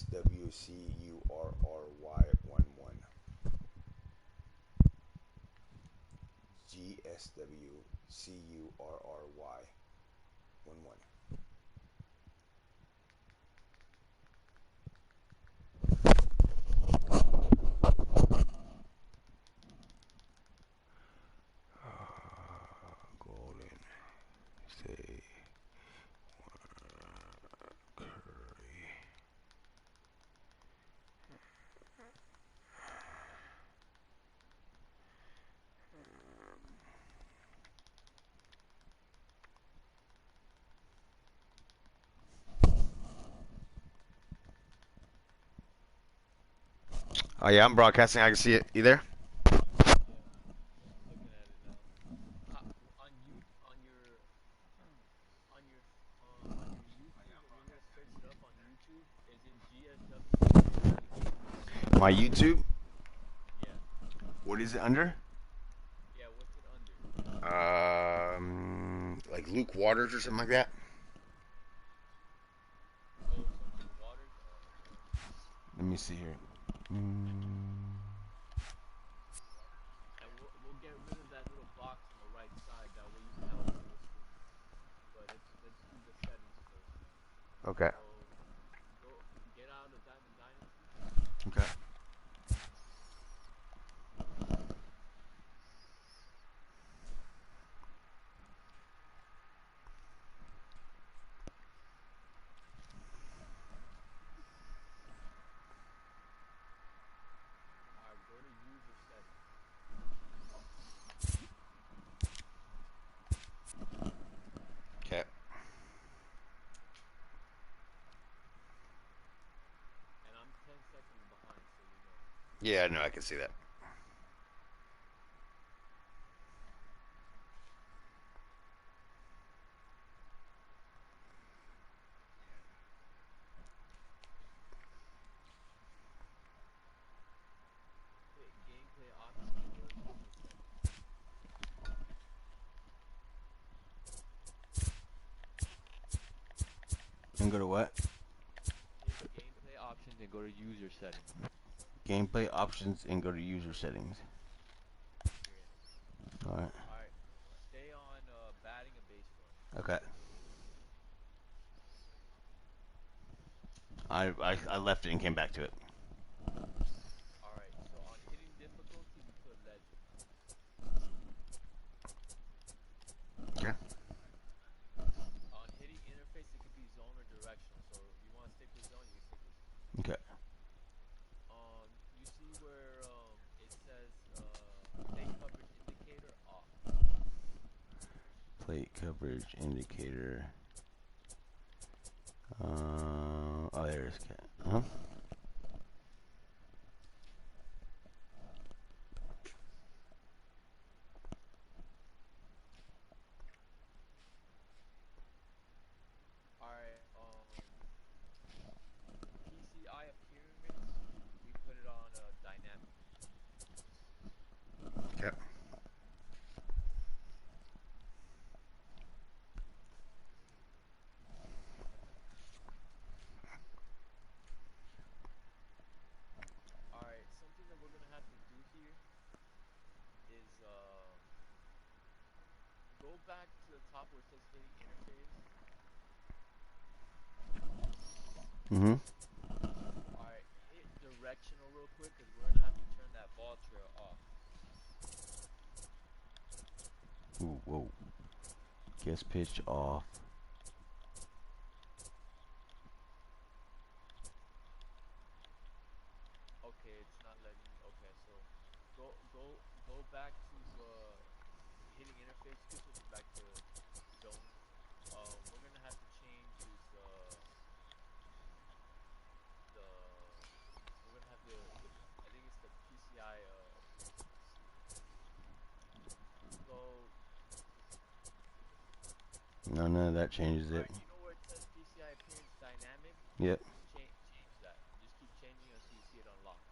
GSWCURRY11. GSWCURRY11. Golden say curry. Oh yeah, I'm broadcasting. I can see it. You there? Yeah, looking at it now. How, on you on your YouTube when you're gonna search it up on YouTube, is it GSWCURRY11's? My YouTube. Yeah, What is it under? yeah. What's it under? Like Luke Waters or something like that. Oh, something Waters. Oh, okay. Let me see here. And we'll get rid of that little box on the right side. That way you can have a full screen. But let's do the settings first, man. Okay. So go get out of Diamond Dynasty. Okay. All right, go to user settings. Okay. And I'm 10 seconds behind, so you know. Yeah, no, I can see that. Hit gameplay options and go to user settings. And go to what? Hit gameplay options and go to user settings. Gameplay options and go to user settings. Yeah. All right. All right. Stay on batting and base running. Okay. I left it and came back to it. All right. So on hitting difficulty, we put legend. Okay. On hitting interface, it could be zone or directional. So you want to stick with zone, you can stick with zone. Okay. You see where it says play coverage indicator off. Plate coverage indicator. Oh, there it is. Huh? All right. PCI appearance, we put it on dynamic. Okay. All right. Something that we're gonna have to do here is go back to the top where it says hitting interface. Mm-hmm. All right. Hit directional real quick because we're gonna have to turn that ball trail off. Ooh, whoa. Guess pitch off. Okay, it's not letting me. Okay, so go back to hitting interface. You can switch it back to zone. We're gonna have to change is the we're gonna have the I think it's the PCI appearance. Let me see. So No, none of that changes all it. right, you know where it says PCI appearance dynamic? Yep. Just change that. Just keep changing until you see it unlocks.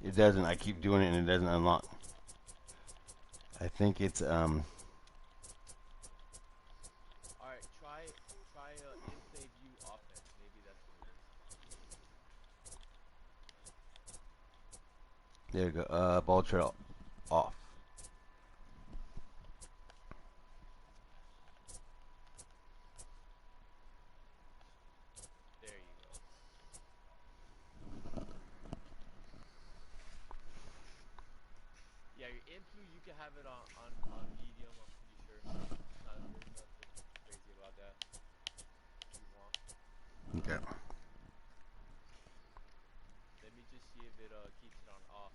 It doesn't. I keep doing it and it doesn't unlock. I think it's All right, try in play view offense. Maybe that's what it is. There you go. Ball trail off. There you go. Yeah, your influ you can have it on medium. I'm pretty sure. It's not there's nothing crazy about that. If you want, Okay. let me just see if it keeps it on off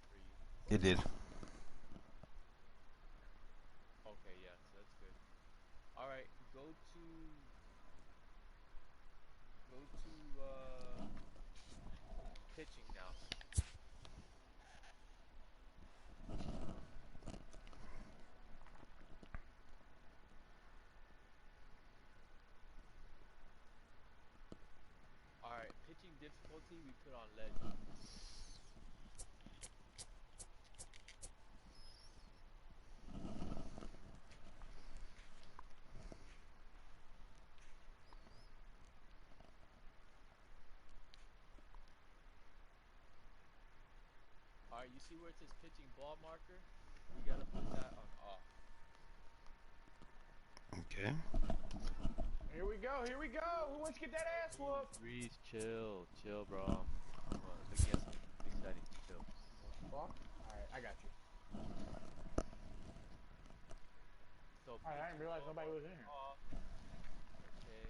for you. It did. Okay, yeah, so that's good. All right, go to pitching now. All right, pitching difficulty we put on legend. All right, you see where it says pitching ball marker? We gotta put that on off. Okay. Here we go. Here we go. Who wants to get that ass whooped? Breeze, chill, bro. I'm looking at some big settings. Chill. Fuck. All right, I got you. So All right, I didn't pitching realize ball nobody was marker in here. off. Okay.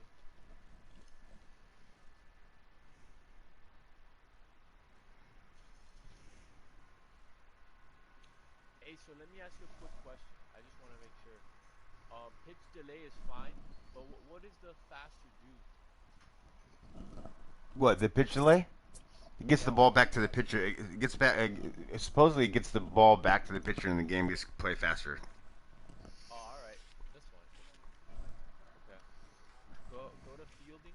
Hey, so let me ask you a quick question. I just want to make sure. Pitch delay is fine, but what is the faster do? What, the pitch delay? It gets Yeah, the what ball does back the to the faster? pitcher. It gets back. Supposedly, it gets the ball back to the pitcher, and the game gets play faster. Oh, all right, that's fine. Okay. Go to fielding.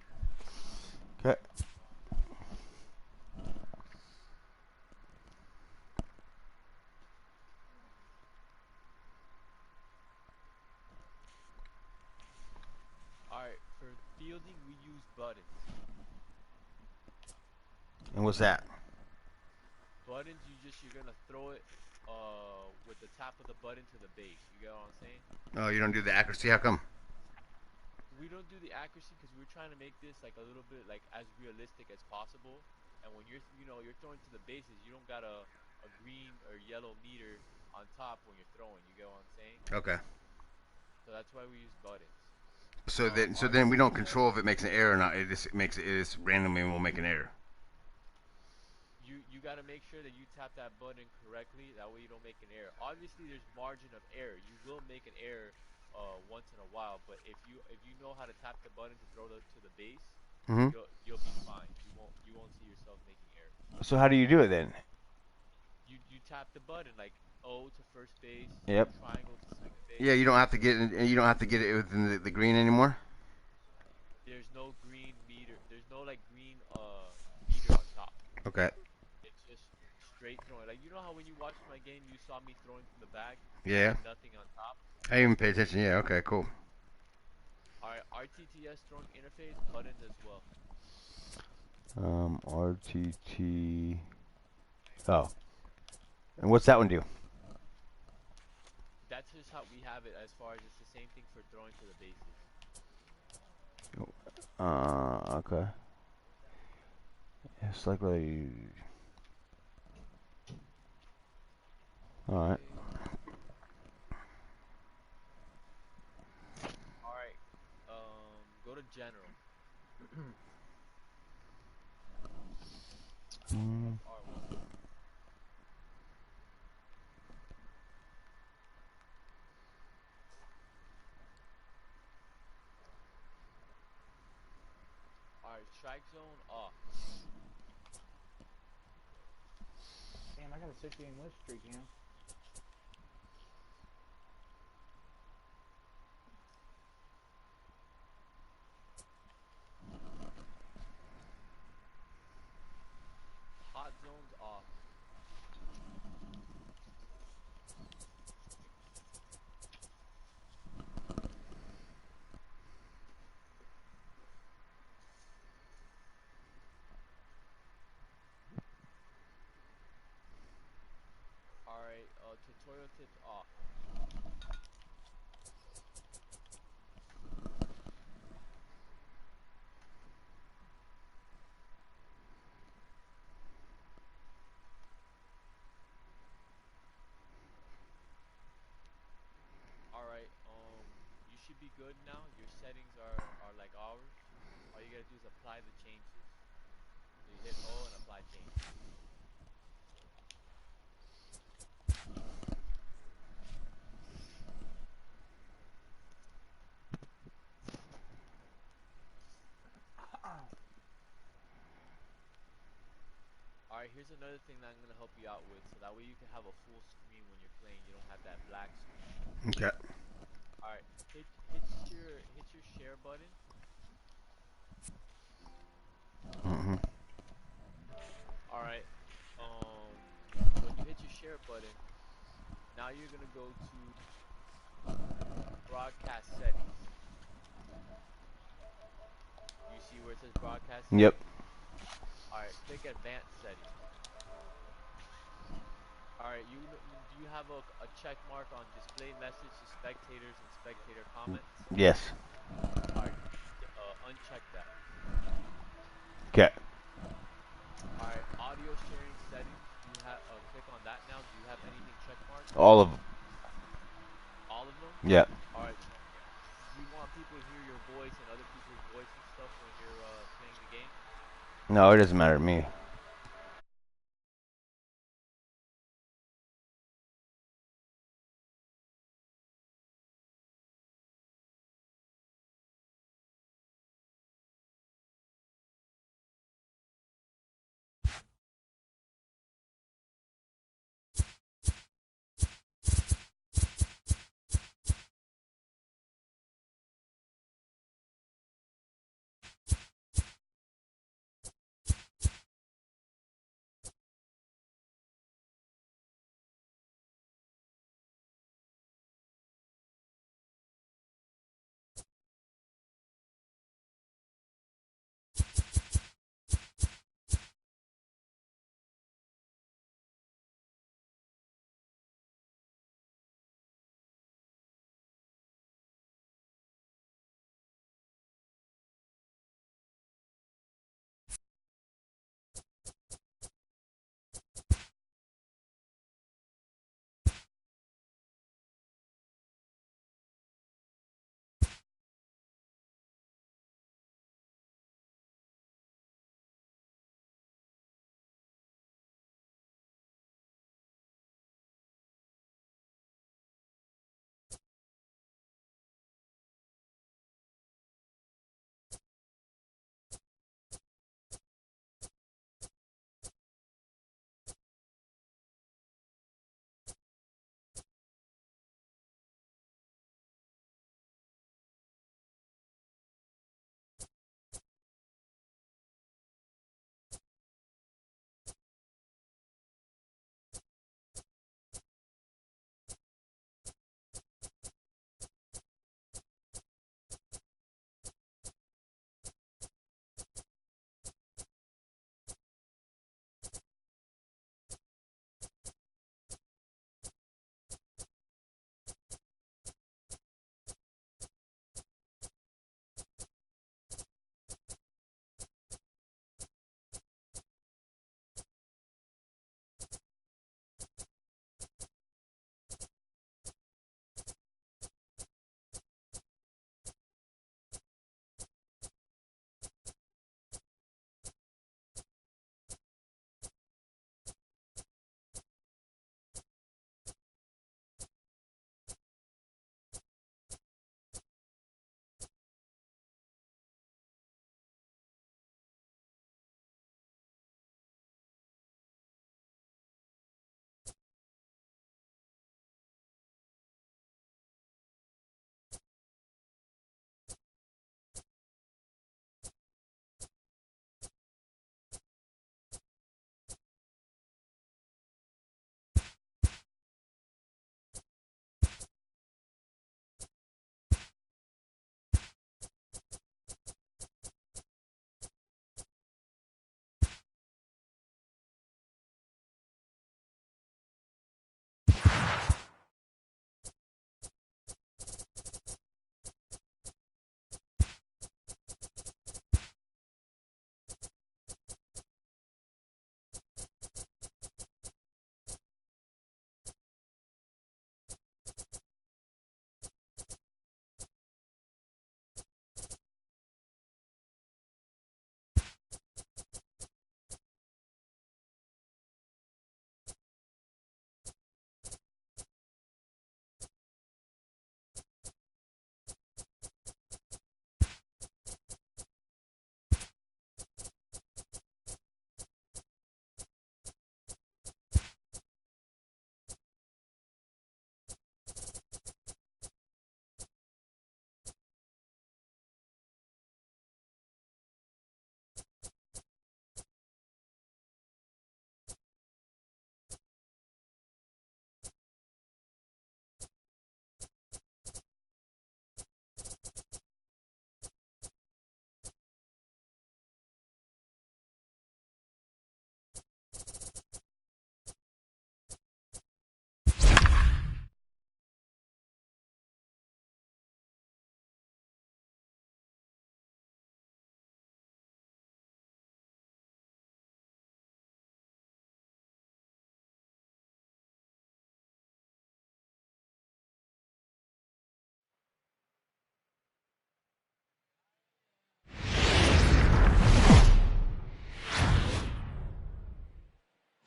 Okay. All right, for fielding we use buttons. And what's that? Buttons, you're gonna throw it with the top of the button to the base. You get what I'm saying? Oh, you don't do the accuracy. How come? We don't do the accuracy because we're trying to make this like a little bit like as realistic as possible. And when you're throwing to the bases, you don't got a green or yellow meter on top when you're throwing. You get what I'm saying? Okay. So that's why we use buttons. So then we don't RTTS, control if it makes an error or not. It just makes it is randomly will make an error. you got to make sure that you tap that button correctly. That way you don't make an error. Obviously, there's margin of error. You will make an error once in a while, but if you know how to tap the button to throw to the base, Hmm. you'll be fine. You won't see yourself making errors. So how do you do it then? You tap the button like O to first base, Yep. triangle to second Yeah, base. you don't have to get it. You don't have to get it within the green anymore. There's no green meter. There's no like green meter on top. Okay. It's just straight throwing. Like you know how when you watched my game, you saw me throwing from the bag Yeah. and nothing on top. I didn't even pay attention. Yeah. Okay. Cool. All right, RTTS throwing interface buttons as well. RTT. Oh. And what's that one do? That's just how we have it. As far as it's the same thing for throwing to the bases. Okay. It's like really. All right. Okay. All right. Go to general. Press Mm, R1. All right, strike zone off. Damn, I got a 6-game win streak, man. Hot zones off. tutorial tips off. Alright, you should be good now. Your settings are like ours. All you gotta do is apply the changes. So you hit O and apply change. Alright, here's another thing that I'm gonna help you out with, so that way you can have a full screen when you're playing. You don't have that black screen. Okay. Alright, hit your share button. Alright, when you hit your share button, now you're gonna go to broadcast settings. You see where it says broadcast Yep. settings? Alright, click advanced settings. Alright, do you have a check mark on display message to spectators and spectator comments? Yes. Alright, uncheck that. Okay. Alright, audio sharing settings. Do you have click on that now? Do you have anything check marked? All of them. All of them? Yeah. Alright. Do you want people to hear your voice and other people's voice and stuff when you're playing the game? No, it doesn't matter to me.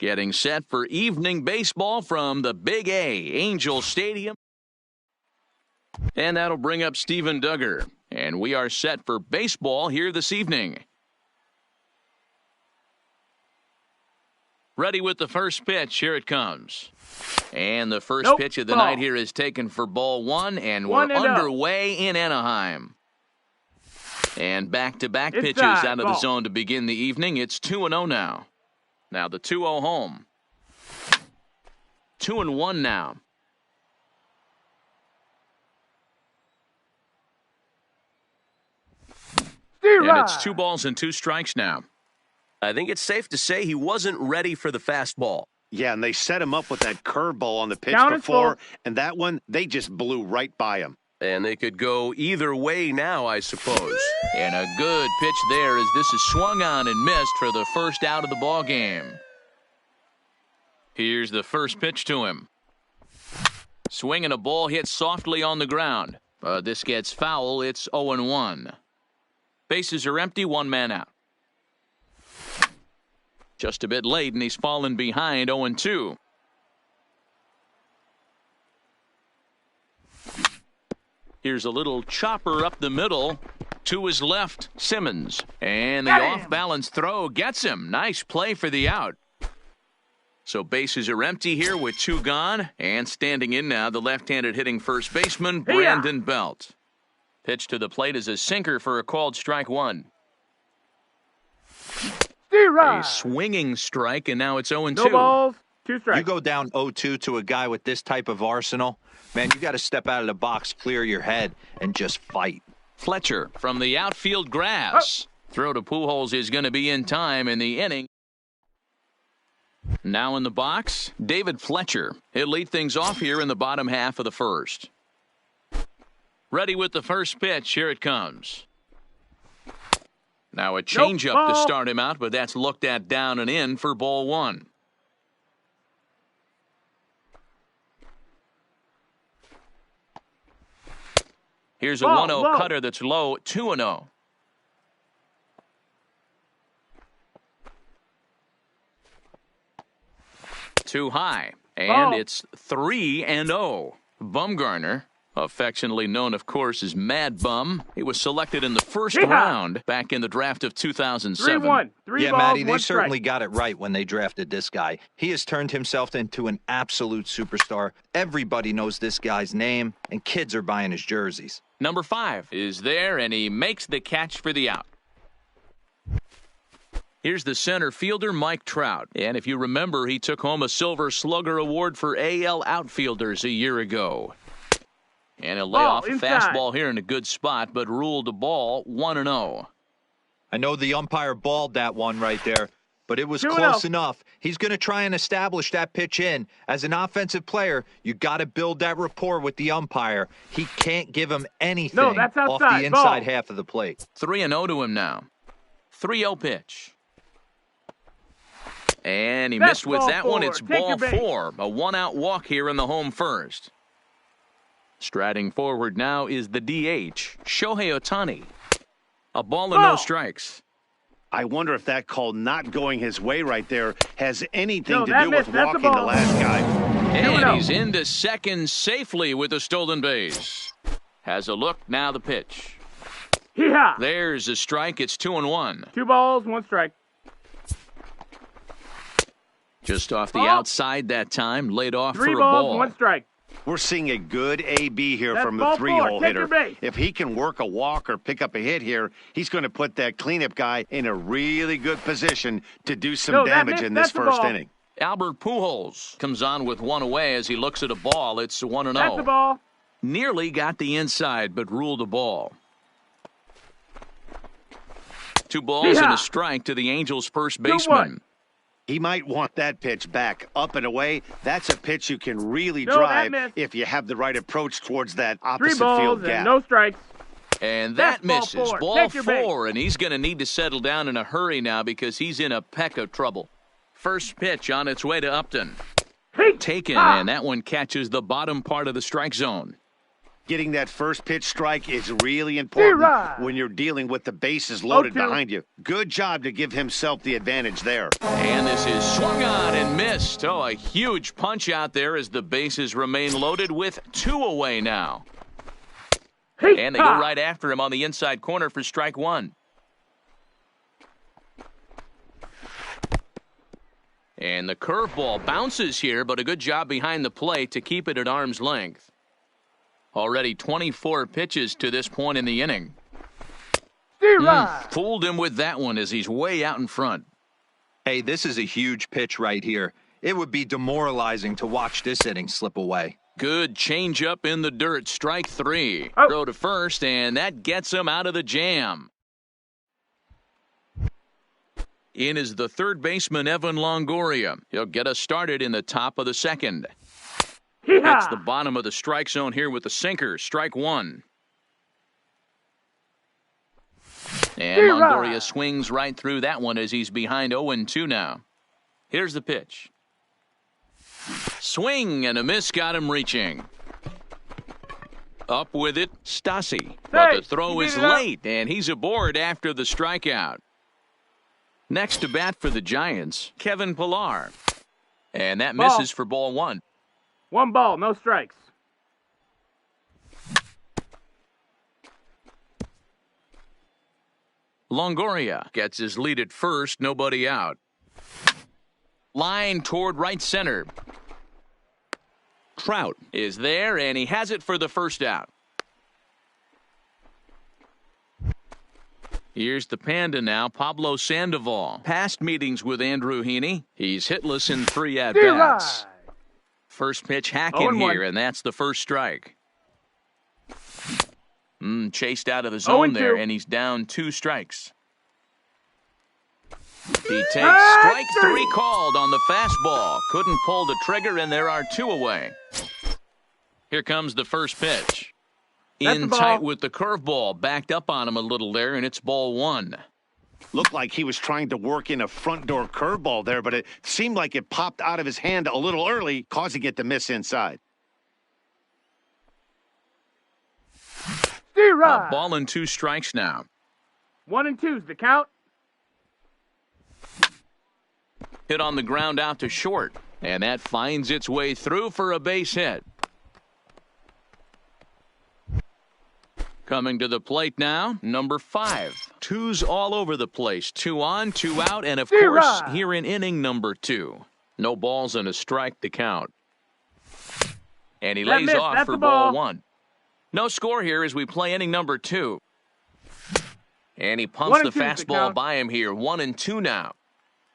Getting set for evening baseball from the Big A, Angel Stadium. And that'll bring up Steven Duggar. And we are set for baseball here this evening. Ready with the first pitch. Here it comes. And the first pitch of the night here is taken for ball one, and we're underway in Anaheim. And back-to-back pitches out of the zone to begin the evening. It's 2-0 now. Now the 2-0 home. 2-1 now. And it's 2 balls and 2 strikes now. I think it's safe to say he wasn't ready for the fastball. Yeah, and they set him up with that curveball on the pitch before, and that one, they just blew right by him. And they could go either way now, I suppose. And a good pitch there as this is swung on and missed for the first out of the ball game. Here's the first pitch to him. Swinging a ball hit softly on the ground. But this gets foul. It's 0-1. Bases are empty, 1 man out. Just a bit late, and he's fallen behind 0-2. Here's a little chopper up the middle to his left, Simmons. And the off-balance throw gets him. Nice play for the out. So bases are empty here with 2 gone. And standing in now, the left-handed hitting first baseman, Brandon Belt. Pitch to the plate is a sinker for a called strike 1. A swinging strike, and now it's 0-2. No balls, 2 strikes. You go down 0-2 to a guy with this type of arsenal, man, you got to step out of the box, clear your head, and just fight. Fletcher from the outfield grass. Throw to Pujols is going to be in time in the inning. Now in the box, David Fletcher. He'll lead things off here in the bottom half of the first. Ready with the first pitch. Here it comes. Now a changeup to start him out, but that's looked at down and in for ball 1. Here's a 1-0 cutter that's low, 2-0. Too high, and it's 3-0. Bumgarner, affectionately known, of course, as Mad Bum. He was selected in the first round back in the draft of 2007. 3-1. 3 yeah, balls, Matty, they 1 certainly strike. got it right when they drafted this guy. He has turned himself into an absolute superstar. Everybody knows this guy's name, and kids are buying his jerseys. Number 5 is there, and he makes the catch for the out. Here's the center fielder, Mike Trout. And if you remember, he took home a Silver Slugger Award for AL outfielders a year ago. And he'll lay off a fastball here in a good spot, but ruled a ball 1-0. I know the umpire balled that one right there, but it was close enough. He's going to try and establish that pitch in. As an offensive player, you got to build that rapport with the umpire. He can't give him anything off the inside half of the plate. 3-0 to him now. 3-0 pitch. And he missed with that one. It's ball 4. A 1-out walk here in the home first. Striding forward now is the DH, Shohei Ohtani. A ball and no strikes. I wonder if that call not going his way right there has anything to do with walking the last guy. And he's into second safely with a stolen base. Has a look, now the pitch. There's a strike. It's 2-1. 2 balls, 1 strike. Just off the outside that time, laid off for a 3 balls, ball. 1 strike. We're seeing a good AB here from the 3-hole hitter. If he can work a walk or pick up a hit here, he's going to put that cleanup guy in a really good position to do some damage in this first inning. Albert Pujols comes on with 1 away as he looks at a ball. It's 1-0. That's the ball. Nearly got the inside, but ruled a ball. 2 balls and a strike to the Angels' first baseman. He might want that pitch back up and away. That's a pitch you can really drive if you have the right approach towards that opposite 3 balls field gap. And no strikes. And that misses. Ball 4, and he's going to need to settle down in a hurry now because he's in a peck of trouble. First pitch on its way to Upton. Taken, and that one catches the bottom part of the strike zone. Getting that first pitch strike is really important when you're dealing with the bases loaded behind you. Good job to give himself the advantage there. And this is swung on and missed. Oh, a huge punch out there as the bases remain loaded with 2 away now. And they go right after him on the inside corner for strike 1. And the curveball bounces here, but a good job behind the plate to keep it at arm's length. Already 24 pitches to this point in the inning. Fooled him with that one as he's way out in front. Hey, this is a huge pitch right here. It would be demoralizing to watch this inning slip away. Good changeup in the dirt. Strike 3. Throw to first, and that gets him out of the jam. In is the third baseman, Evan Longoria. He'll get us started in the top of the second. Hits the bottom of the strike zone here with the sinker. Strike 1. And Longoria swings right through that one as he's behind 0-2 now. Here's the pitch. Swing and a miss got him reaching. Up with it, Stassi. But the throw is late, and he's aboard after the strikeout. Next to bat for the Giants, Kevin Pillar. And that misses for ball 1. 1 ball, no strikes. Longoria gets his lead at first, nobody out. Line toward right center. Trout is there, and he has it for the first out. Here's the Panda now, Pablo Sandoval. Past meetings with Andrew Heaney. He's hitless in 3 at-bats. First pitch hacking here, and that's the first strike. Chased out of the zone there, and he's down 2 strikes. He takes strike 3 called on the fastball. Couldn't pull the trigger, and there are 2 away. Here comes the first pitch. In tight with the curveball. Backed up on him a little there, and it's ball 1. Looked like he was trying to work in a front door curveball there, but it seemed like it popped out of his hand a little early, causing it to miss inside. A ball and 2 strikes now. 1 and 2's the count. Hit on the ground out to short, and that finds its way through for a base hit. Coming to the plate now, number 5. 2's all over the place. 2 on, 2 out, and of course, here in inning number 2. No balls and a strike to count. And he lays off for ball 1. No score here as we play inning number 2. And he pumps the fastball by him here. 1-2 now.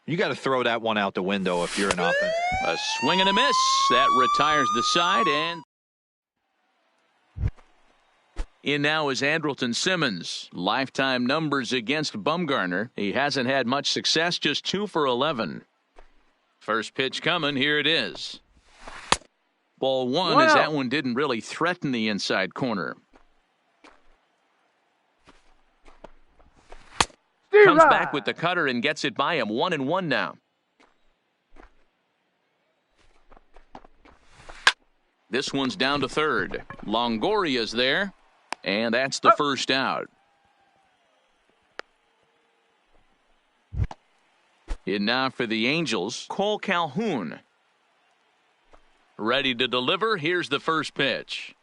You got to throw that one out the window if you're an offense. A swing and a miss. That retires the side, and in now is Andrelton Simmons. Lifetime numbers against Bumgarner. He hasn't had much success, just 2 for 11. First pitch coming, here it is. Ball 1 as that one didn't really threaten the inside corner. Comes back with the cutter and gets it by him. 1-1 now. This one's down to third. Longoria's there. And that's the first out. In now for the Angels, Cole Calhoun. Ready to deliver. Here's the first pitch.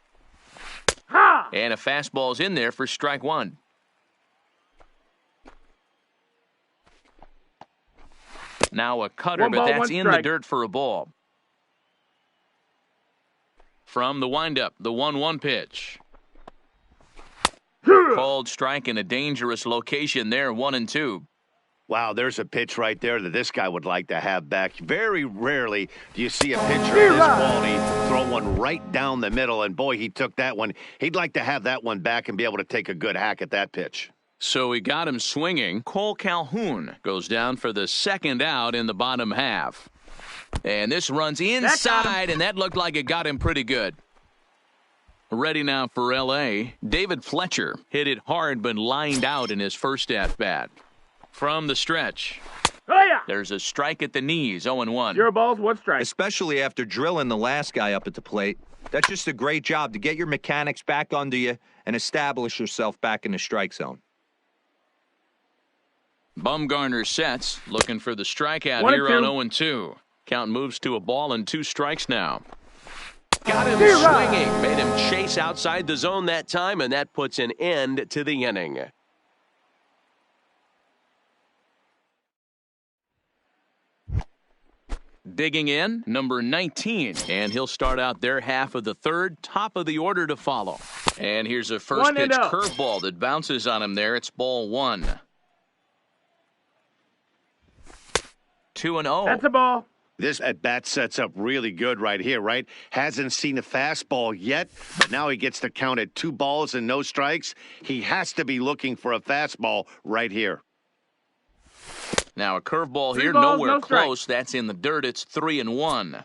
And a fastball's in there for strike 1. Now a cutter, but that's in the dirt for a ball. From the windup, the 1-1 pitch. Called strike in a dangerous location there, 1-2. Wow, there's a pitch right there that this guy would like to have back. Very rarely do you see a pitcher of this quality throw one right down the middle, and boy, he took that one. He'd like to have that one back and be able to take a good hack at that pitch. So he got him swinging. Cole Calhoun goes down for the second out in the bottom half. And this runs inside, and that looked like it got him pretty good. Ready now for L.A., David Fletcher hit it hard but lined out in his first at-bat. From the stretch, There's a strike at the knees, 0-1. 0 balls, 1 strike. Especially after drilling the last guy up at the plate. That's just a great job to get your mechanics back under you and establish yourself back in the strike zone. Bumgarner sets, looking for the strikeout 1 here and 2. on 0-2. Count moves to a ball and 2 strikes now. Got him swinging. Made him chase outside the zone that time, and that puts an end to the inning. Digging in, number 19, and he'll start out their half of the third, top of the order to follow. And here's a first pitch 1-0. curveball that bounces on him there. It's ball 1. 2-0. That's a ball. This at-bat sets up really good right here, right? Hasn't seen a fastball yet, but now he gets to count at 2 balls and no strikes. He has to be looking for a fastball right here. Now a curveball 3 here, balls, nowhere no strikes. close. That's in the dirt. It's 3-1.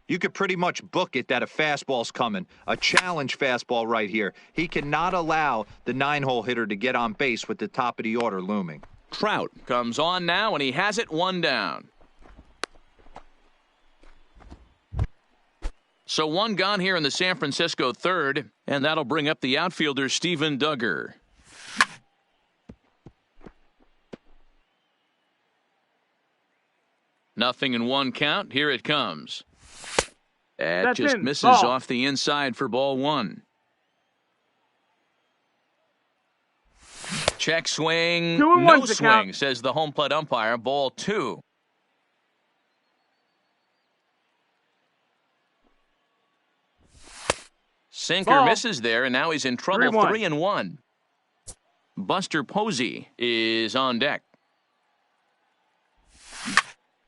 You could pretty much book it that a fastball's coming. A challenge fastball right here. He cannot allow the 9-hole hitter to get on base with the top of the order looming. Trout comes on now, and he has it 1 down. So 1 gone here in the San Francisco third, and that'll bring up the outfielder Steven Duggar. Nothing in 1 count. Here it comes. That That's just in. misses Ball. off the inside for ball 1. Check swing. 2 and No 1's the swing, count. says the home plate umpire. Ball 2. Sinker Ball. misses there, and now he's in trouble. 3-1. 3-1. Buster Posey is on deck.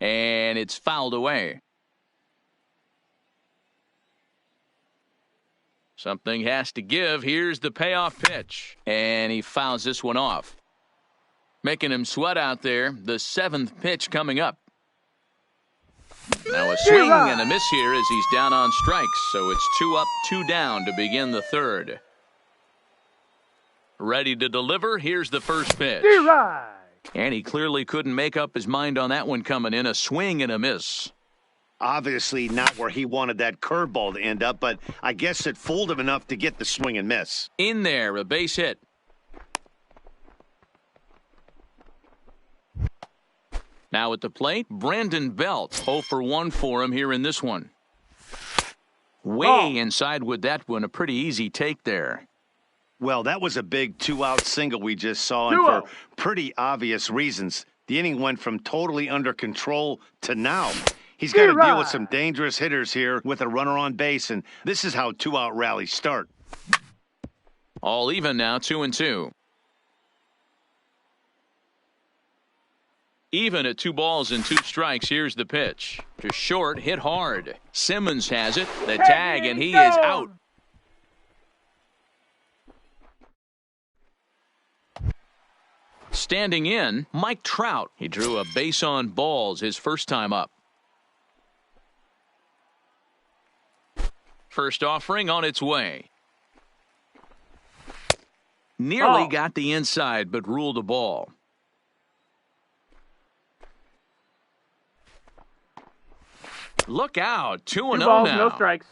And it's fouled away. Something has to give. Here's the payoff pitch. And he fouls this one off. Making him sweat out there. The 7th pitch coming up. Now a swing and a miss here as he's down on strikes. So it's 2 up, 2 down to begin the third. Ready to deliver. Here's the first pitch. And he clearly couldn't make up his mind on that one coming in. A swing and a miss. Obviously not where he wanted that curveball to end up, but I guess it fooled him enough to get the swing and miss. In there, a base hit. Now at the plate, Brandon Belt. 0 for 1 for him here in this one. Way inside with that one. A pretty easy take there. Well, that was a big 2-out single we just saw, and for pretty obvious reasons. The inning went from totally under control to now. He's got to deal with some dangerous hitters here with a runner on base, and this is how 2-out rallies start. All even now, 2-2. Even at 2 balls and 2 strikes, here's the pitch. To short, hit hard. Simmons has it. The tag, and he is out. Standing in, Mike Trout. He drew a base on balls his first time up. First offering on its way. Nearly got the inside, but ruled a ball. Look out, 2-0 balls, now. no strikes.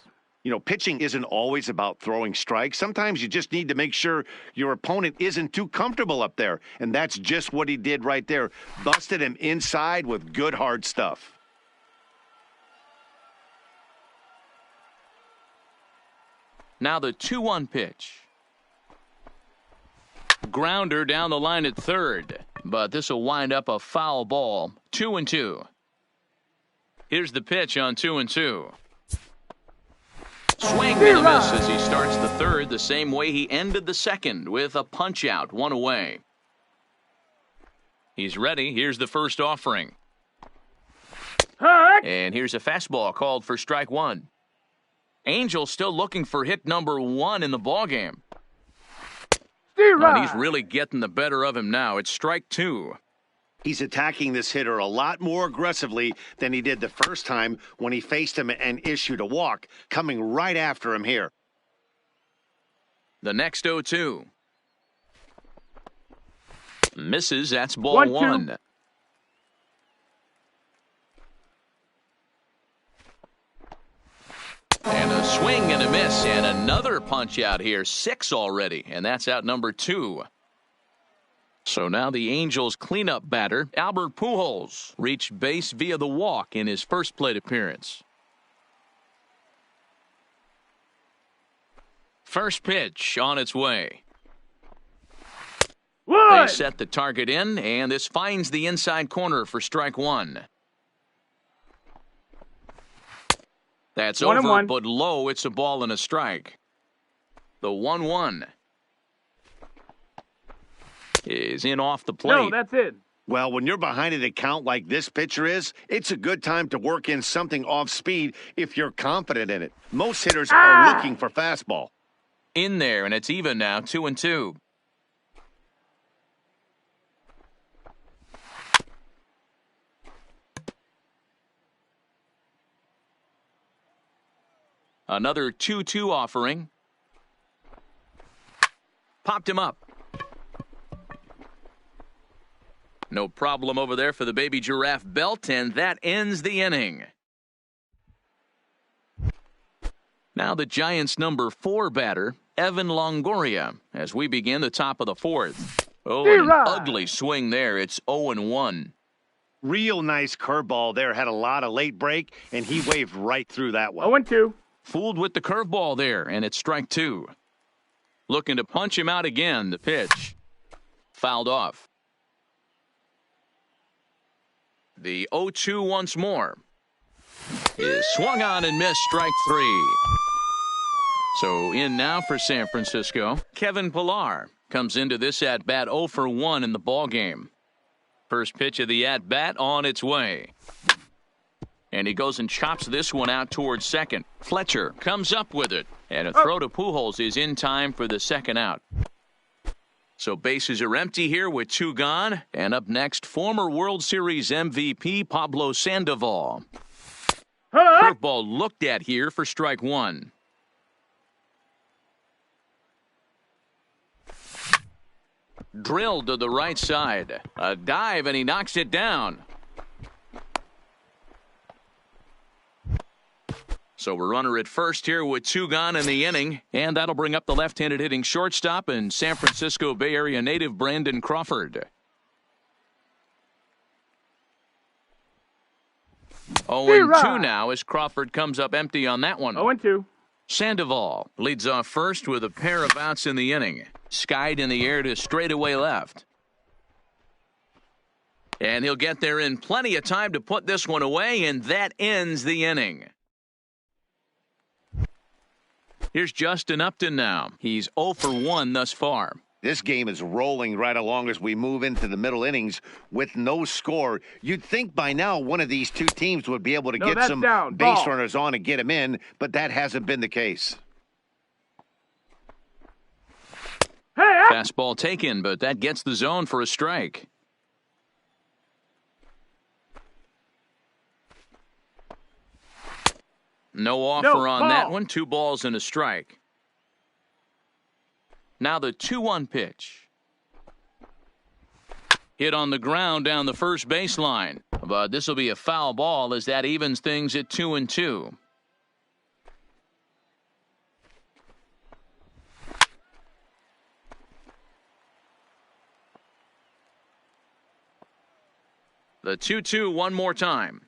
You know, pitching isn't always about throwing strikes. Sometimes you just need to make sure your opponent isn't too comfortable up there. And that's just what he did right there. Busted him inside with good hard stuff. Now the 2-1 pitch. Grounder down the line at third. But this will wind up a foul ball. 2-2. Here's the pitch on 2-2. Swing and a miss as he starts the third the same way he ended the second with a punch out, 1 away. He's ready. Here's the first offering. And here's a fastball called for strike 1. Angel still looking for hit number 1 in the ballgame. And he's really getting the better of him now. It's strike 2. He's attacking this hitter a lot more aggressively than he did the first time when he faced him and issued a walk, coming right after him here. The next 0-2. Misses, that's ball 1. swing and a miss, and another punch out here. 6 already, and that's out number 2. So now the Angels cleanup batter, Albert Pujols, reached base via the walk in his first plate appearance. First pitch on its way. They set the target in, and this finds the inside corner for strike 1. That's over, but low. It's a ball and a strike. The 1-1 is in off the plate. No, that's it. Well, when you're behind an account like this pitcher is, it's a good time to work in something off speed if you're confident in it. Most hitters are looking for fastball. In there, and it's even now, 2-2. Another 2-2 offering. Popped him up. No problem over there for the baby giraffe belt, and that ends the inning. Now the Giants' number 4 batter, Evan Longoria, as we begin the top of the 4th. Oh, an ugly swing there. It's 0-1. Real nice curveball there. Had a lot of late break, and he waved right through that one. 0-2. Fooled with the curveball there, and it's strike 2. Looking to punch him out again. The pitch fouled off. The 0-2 once more is swung on and missed, strike 3. So in now for San Francisco, Kevin Pillar comes into this at-bat 0 for 1 in the ballgame. First pitch of the at-bat on its way. And he goes and chops this one out towards second. Fletcher comes up with it. And a throw to Pujols is in time for the second out. So bases are empty here with 2 gone. And up next, former World Series MVP Pablo Sandoval. Curveball looked at here for strike 1. Drilled to the right side. A dive, and he knocks it down. So we're runner at first here with 2 gone in the inning, and that'll bring up the left-handed hitting shortstop and San Francisco Bay Area native Brandon Crawford. 0-2 now as Crawford comes up empty on that one. 0-2. Sandoval leads off first with a pair of outs in the inning. Skied in the air to straightaway left. And he'll get there in plenty of time to put this one away, and that ends the inning. Here's Justin Upton now. He's 0 for 1 thus far. This game is rolling right along as we move into the middle innings with no score. You'd think by now one of these two teams would be able to get some base runners on and get them in, but that hasn't been the case. Fastball taken, but that gets the zone for a strike. No offer on that one. 2 balls and a strike. Now the 2-1 pitch. Hit on the ground down the first baseline. But this will be a foul ball as that evens things at 2-2. The 2-2 one more time.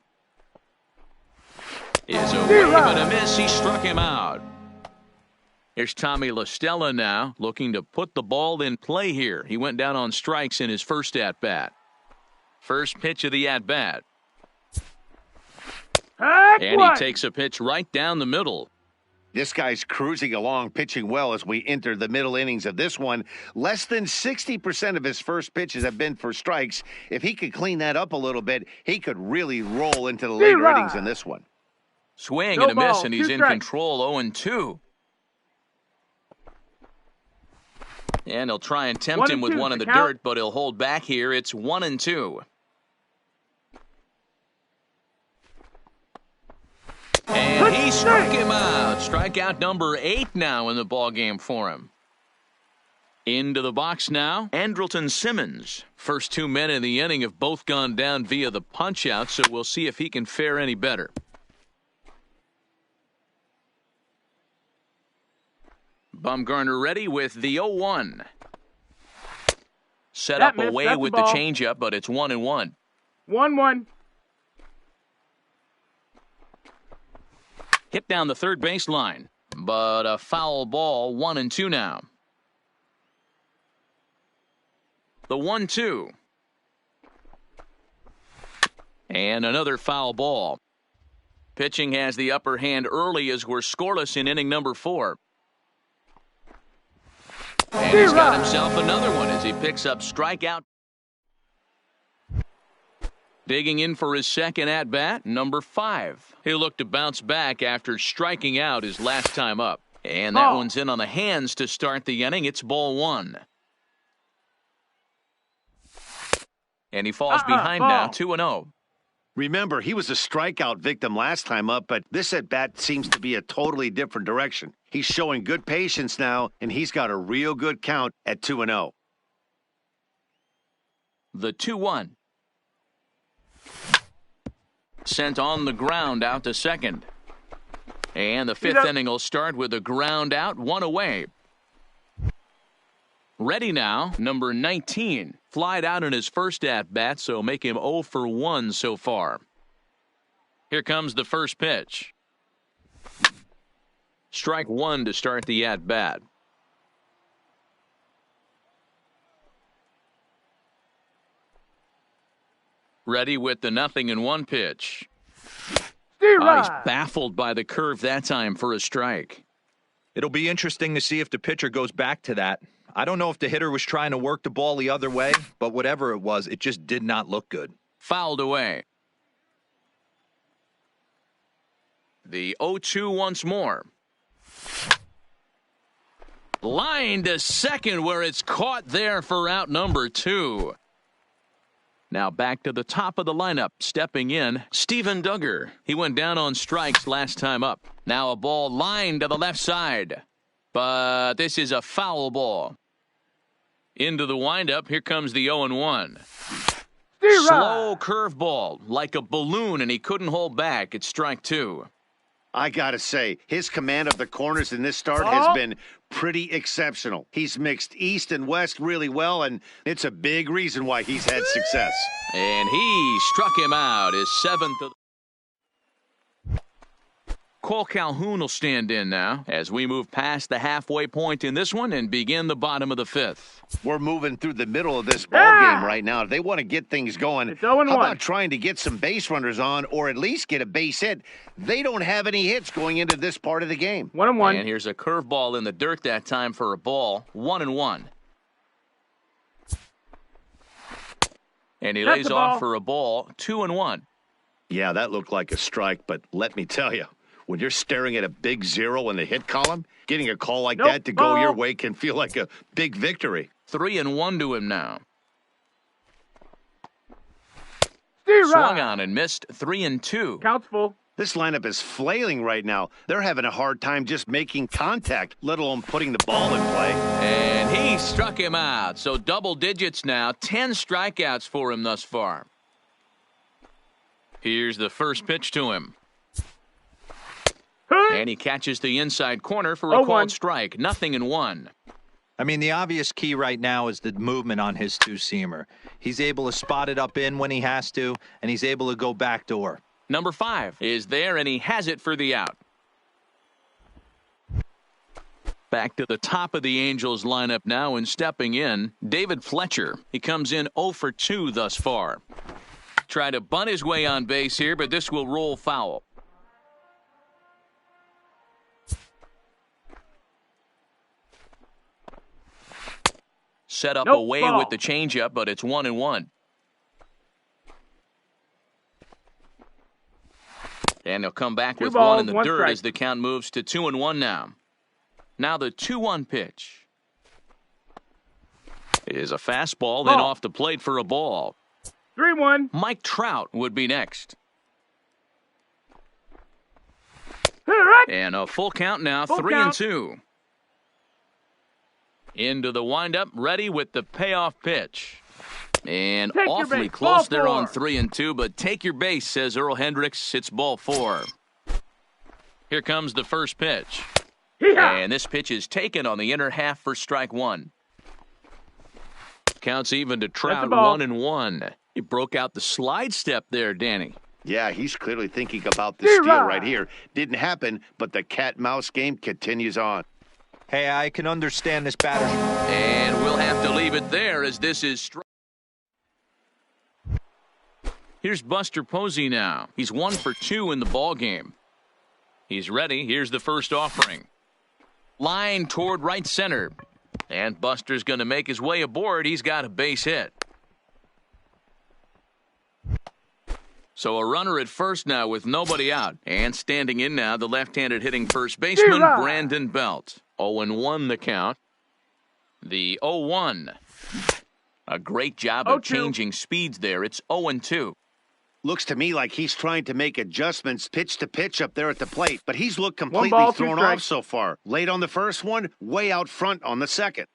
Is a wave and a miss. He struck him out. Here's Tommy La Stella now, looking to put the ball in play here. He went down on strikes in his first at-bat. First pitch of the at-bat. And he takes a pitch right down the middle. This guy's cruising along, pitching well as we enter the middle innings of this one. Less than 60% of his first pitches have been for strikes. If he could clean that up a little bit, he could really roll into the later innings in this one. Swing and a miss, and he's in control, 0-2. And he'll try and tempt him with one in the dirt, but he'll hold back here. It's 1-2. And he struck him out. Strikeout number 8 now in the ballgame for him. Into the box now, Andrelton Simmons. First 2 men in the inning have both gone down via the punch-out, so we'll see if he can fare any better. Bumgarner ready with the 0-1. Set up away with the changeup, but it's 1-1. 1-1. Hit down the third baseline, but a foul ball. 1-2 now. The 1-2. And another foul ball. Pitching has the upper hand early as we're scoreless in inning number 4. And he's got himself another one as he picks up strikeout. Digging in for his second at-bat, number 5. He'll look to bounce back after striking out his last time up. And that one's in on the hands to start the inning. It's ball 1. And he falls behind now, 2-0. Remember, he was a strikeout victim last time up, but this at-bat seems to be a totally different direction. He's showing good patience now, and he's got a real good count at 2-0. The 2-1. Sent on the ground out to second. And the 5th inning will start with a ground out, 1 away. Ready now, number 19. Flied out in his first at-bat, so make him 0 for 1 so far. Here comes the first pitch. Strike 1 to start the at-bat. Ready with the 0-1 pitch. He's baffled by the curve that time for a strike. It'll be interesting to see if the pitcher goes back to that. I don't know if the hitter was trying to work the ball the other way, but whatever it was, it just did not look good. Fouled away. The 0-2 once more. Line to second where it's caught there for out number 2. Now back to the top of the lineup. Stepping in, Steven Duggar. He went down on strikes last time up. Now a ball lined to the left side. But this is a foul ball. Into the windup, here comes the 0-1. Slow curveball, like a balloon, and he couldn't hold back. It's strike 2. I gotta say, his command of the corners in this start has been pretty exceptional. He's mixed east and west really well, and it's a big reason why he's had success. And he struck him out, his 7th. Cole Calhoun will stand in now as we move past the halfway point in this one and begin the bottom of the 5th. We're moving through the middle of this ball game right now. If they want to get things going, how about trying to get some base runners on or at least get a base hit? They don't have any hits going into this part of the game. 1-1. And here's a curveball in the dirt that time for a ball. 1-1. And he lays off for a ball. 2-1. Yeah, that looked like a strike, but let me tell you, when you're staring at a big 0 in the hit column, getting a call like that to go your way can feel like a big victory. 3-1 to him now. Swung on and missed. 3-2. Counts full. This lineup is flailing right now. They're having a hard time just making contact, let alone putting the ball in play. And he struck him out. So double digits now. 10 strikeouts for him thus far. Here's the first pitch to him. And he catches the inside corner for a called strike. 0-1. I mean, the obvious key right now is the movement on his two-seamer. He's able to spot it up in when he has to, and he's able to go backdoor. Number 5 is there, and he has it for the out. Back to the top of the Angels lineup now, and stepping in, David Fletcher. He comes in 0 for 2 thus far. Try to bunt his way on base here, but this will roll foul. Set up away with the changeup, but it's 1-1. And he'll come back with one in the dirt as the count moves to 2-1 now. Now the 2-1 pitch is a fastball, then off the plate for a ball. 3-1. Mike Trout would be next. And a full count now, 3-2. Into the windup, ready with the payoff pitch. And awfully close there on 3-2, but take your base, says Earl Hendricks. It's ball 4. Here comes the first pitch. And this pitch is taken on the inner half for strike one. Counts even to Trout, 1-1. He broke out the slide step there, Danny. Yeah, he's clearly thinking about the steal right here. Didn't happen, but the cat-mouse game continues on. Hey, I can understand this batter. And we'll have to leave it there as this is strike. Here's Buster Posey now. He's 1 for 2 in the ball game. He's ready. Here's the first offering. Line toward right center. And Buster's going to make his way aboard. He's got a base hit. So a runner at first now with nobody out. And standing in now, the left-handed hitting first baseman, Brandon Belt. 0-1 the count. The 0-1. A great job of changing speeds there. It's 0-2. Looks to me like he's trying to make adjustments pitch to pitch up there at the plate, but he's looked completely thrown off so far. Late on the first one, way out front on the second.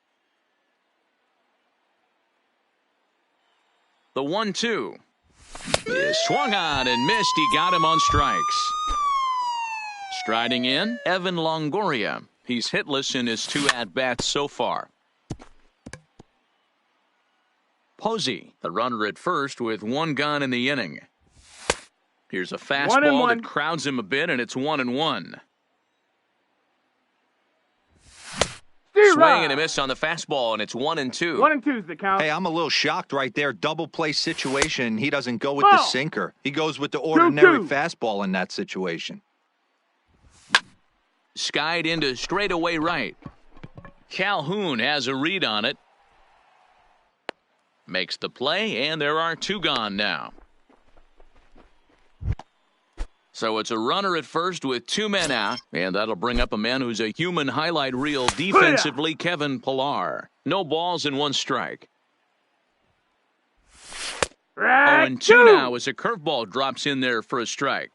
The 1-2 is swung on and missed. He got him on strikes. Striding in, Evan Longoria. He's hitless in his 2 at-bats so far. Posey, the runner at first with 1 gone in the inning. Here's a fastball that crowds him a bit, and it's 1-1. Swing and a miss on the fastball, and it's 1-2. 1-2's the count. Hey, I'm a little shocked right there. Double play situation. He doesn't go with the sinker. He goes with the ordinary fastball in that situation. Skied into straightaway right. Calhoun has a read on it. Makes the play, and there are 2 gone now. So it's a runner at first with 2 men out, and that'll bring up a man who's a human highlight reel defensively, Kevin Pillar. No balls and 1 strike. 0-2 now as a curveball drops in there for a strike.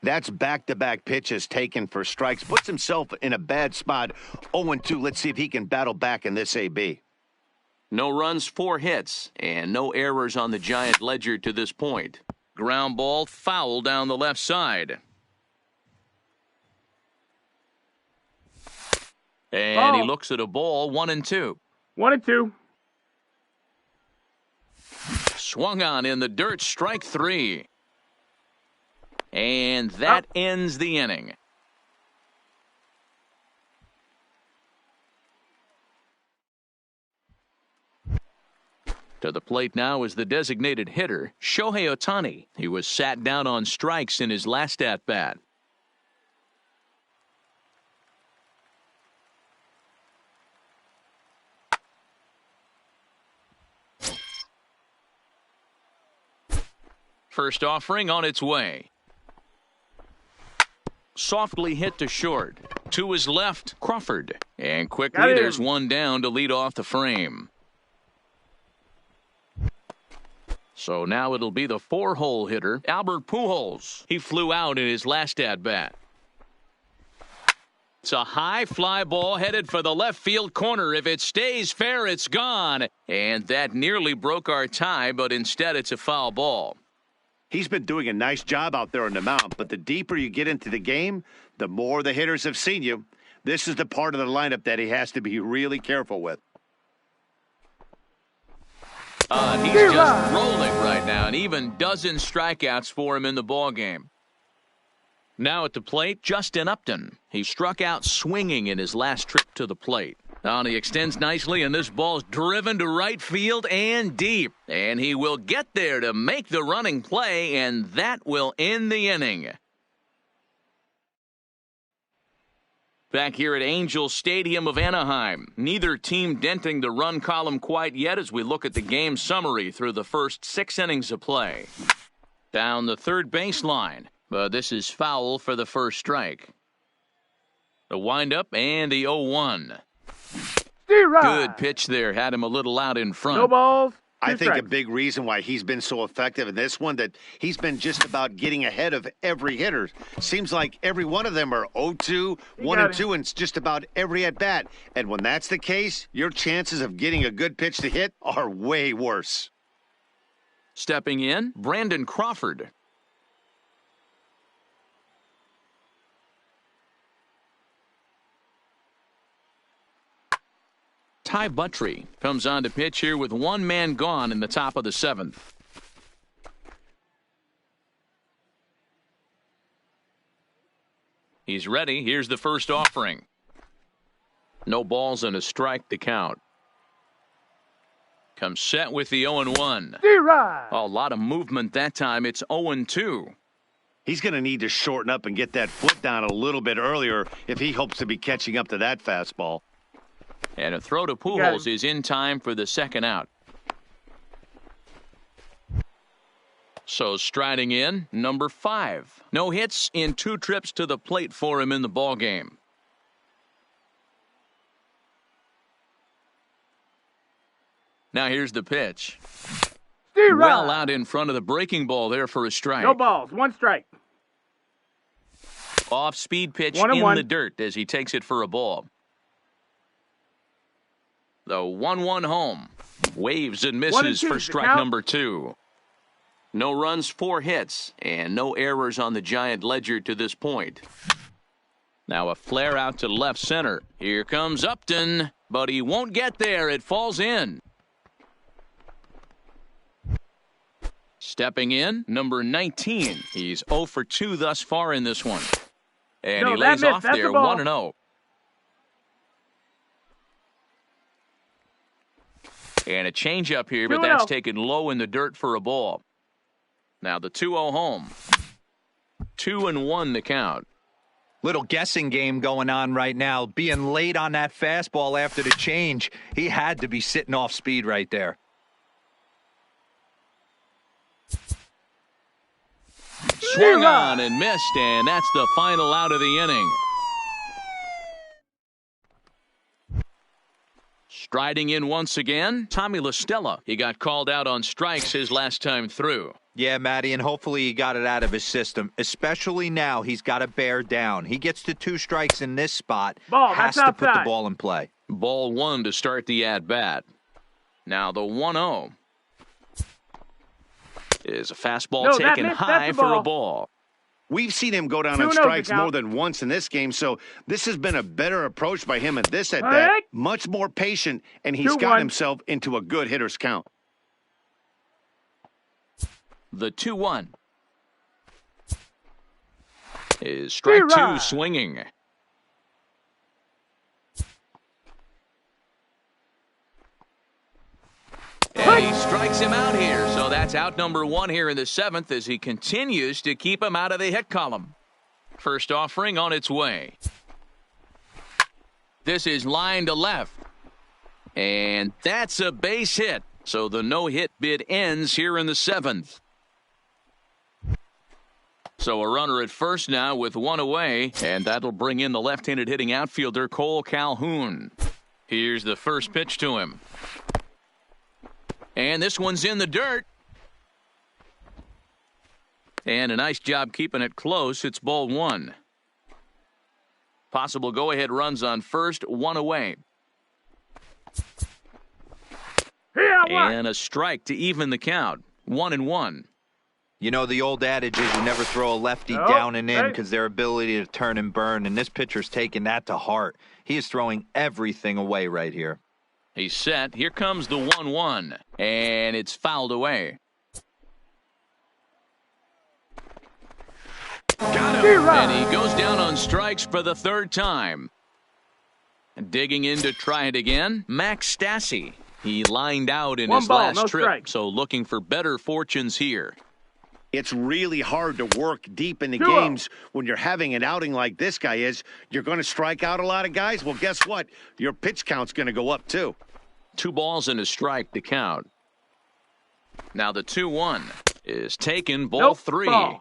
That's back-to-back pitches taken for strikes. Puts himself in a bad spot. 0-2. Let's see if he can battle back in this AB. No runs, 4 hits, and no errors on the Giant ledger to this point. Ground ball foul down the left side. And he looks at a ball, 1-2. 1-2. Swung on in the dirt, strike 3. And that ends the inning. To the plate now is the designated hitter, Shohei Ohtani. He was sat down on strikes in his last at-bat. First offering on its way. Softly hit to short. To his left, Crawford. And quickly there's 1 down to lead off the frame. So now it'll be the 4-hole hitter, Albert Pujols. He flew out in his last at-bat. It's a high fly ball headed for the left field corner. If it stays fair, it's gone. And that nearly broke our tie, but instead it's a foul ball. He's been doing a nice job out there on the mound, but the deeper you get into the game, the more the hitters have seen you. This is the part of the lineup that he has to be really careful with. He's just rolling right now, and even dozen strikeouts for him in the ball game. Now at the plate, Justin Upton. He struck out swinging in his last trip to the plate. Now he extends nicely, and this ball's driven to right field and deep. And he will get there to make the running play, and that will end the inning. Back here at Angel Stadium of Anaheim, neither team denting the run column quite yet as we look at the game summary through the first 6 innings of play. Down the third baseline, but this is foul for the first strike. The windup and the 0-1. Good pitch there, had him a little out in front. No balls. I think a big reason why he's been so effective in this one, that he's been just about getting ahead of every hitter. Seems like every one of them are 0-2, 1-2, and just about every at-bat. And when that's the case, your chances of getting a good pitch to hit are way worse. Stepping in, Brandon Crawford. Ty Buttry comes on to pitch here with one man gone in the top of the 7th. He's ready. Here's the first offering. No balls and a strike to count. Comes set with the 0-1. A lot of movement that time. It's 0-2. He's going to need to shorten up and get that foot down a little bit earlier if he hopes to be catching up to that fastball. And a throw to Pujols is in time for the second out. So striding in, number 5. No hits in 2 trips to the plate for him in the ballgame. Now here's the pitch. Well out in front of the breaking ball there for a strike. No balls, 1 strike. Off-speed pitch in the dirt as he takes it for a ball. The 1-1 home. Waves and misses for strike number 2. No runs, 4 hits, and no errors on the Giant ledger to this point. Now a flare out to left center. Here comes Upton, but he won't get there. It falls in. Stepping in, number 19. He's 0 for 2 thus far in this one. And he lays off there, 1-0. And a changeup here, but that's taken low in the dirt for a ball. Now the 2-0 home. 2-1 the count. Little guessing game going on right now. Being late on that fastball after the change. He had to be sitting off speed right there. Swung on and missed, and that's the final out of the inning. Striding in once again, Tommy La Stella. He got called out on strikes his last time through. Yeah, Matty, and hopefully he got it out of his system. Especially now, he's got to bear down. He gets to 2 strikes in this spot. Has to put the ball in play. Ball 1 to start the at-bat. Now the 1-0 is a fastball taken high for a ball. We've seen him go down on strikes more than once in this game, so this has been a better approach by him at this at-bat. Much more patient, and he's got himself into a good hitter's count. The 2-1 is strike 2 swinging. And he strikes him out here. So that's out number 1 here in the 7th as he continues to keep him out of the hit column. First offering on its way. This is line to left. And that's a base hit. So the no-hit bid ends here in the 7th. So a runner at first now with 1 away. And that'll bring in the left-handed hitting outfielder Cole Calhoun. Here's the first pitch to him. And this one's in the dirt. And a nice job keeping it close. It's ball 1. Possible go-ahead runs on first, 1 away. And a strike to even the count. 1-1. You know, the old adage is you never throw a lefty down and in because their ability to turn and burn, and this pitcher's taking that to heart. He is throwing everything away right here. He's set. Here comes the 1-1, and it's fouled away. Got him. And he goes down on strikes for the 3rd time. Digging in to try it again, Max Stassi. He lined out in his last trip, so looking for better fortunes here. It's really hard to work deep in the games when you're having an outing like this guy is. You're going to strike out a lot of guys. Well, guess what? Your pitch count's going to go up, too. 2 balls and a strike to count. Now the 2-1 is taken, ball 3.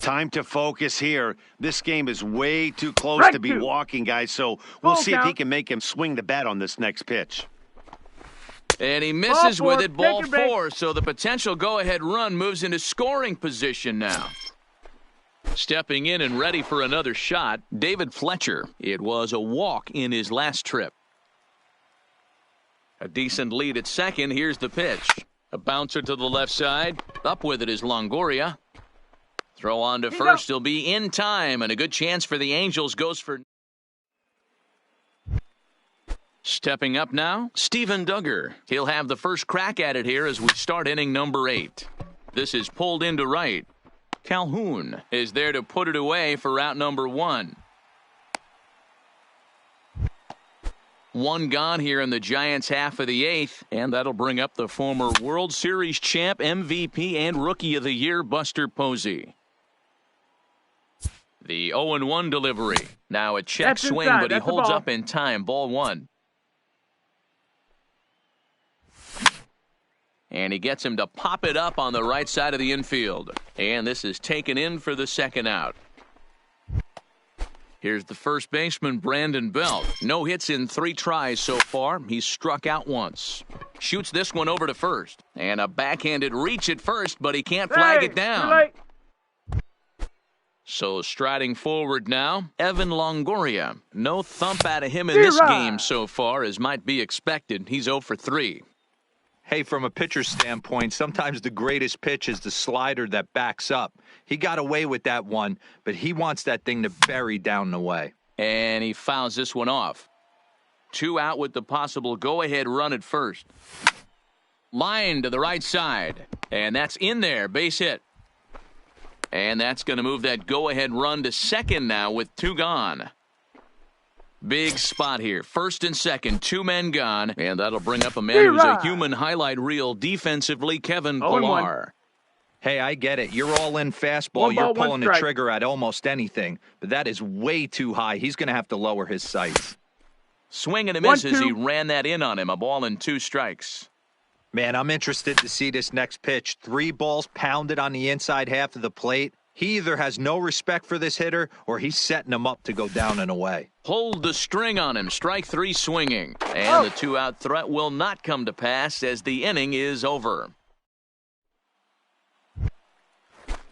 Time to focus here. This game is way too close to be walking, guys, so we'll see if he can make him swing the bat on this next pitch. And he misses with it, ball 4, so the potential go-ahead run moves into scoring position now. Stepping in and ready for another shot, David Fletcher. It was a walk in his last trip. A decent lead at second. Here's the pitch. A bouncer to the left side. Up with it is Longoria. Throw on to first. He'll be in time, and a good chance for the Angels goes for... Stepping up now, Steven Duggar. He'll have the first crack at it here as we start inning number 8. This is pulled into right. Calhoun is there to put it away for out number 1. 1 gone here in the Giants' half of the 8th, and that'll bring up the former World Series champ, MVP, and Rookie of the Year, Buster Posey. The 0-1 delivery. Now a check swing, but he holds up in time. Ball 1. And he gets him to pop it up on the right side of the infield. And this is taken in for the second out. Here's the first baseman, Brandon Belt. No hits in 3 tries so far. He's struck out once. Shoots this one over to first. And a backhanded reach at first, but he can't flag it down. So striding forward now, Evan Longoria. No thump out of him in this game so far, as might be expected. He's 0 for 3. Hey, from a pitcher's standpoint, sometimes the greatest pitch is the slider that backs up. He got away with that one, but he wants that thing to bury down the way. And he fouls this one off. 2 out with the possible go-ahead run at first. Line to the right side. And that's in there. Base hit. And that's going to move that go-ahead run to second now with 2 gone. Big spot here. First and second, 2 men gone. And that'll bring up a man who's a human highlight reel defensively, Kevin Pillar. Hey, I get it. You're all in fastball. You're pulling the trigger at almost anything. But that is way too high. He's going to have to lower his sights. Swing and a miss as he ran that in on him. A ball and 2 strikes. Man, I'm interested to see this next pitch. 3 balls pounded on the inside half of the plate. He either has no respect for this hitter or he's setting him up to go down and away. Hold the string on him. Strike 3 swinging. And the 2-out threat will not come to pass as the inning is over.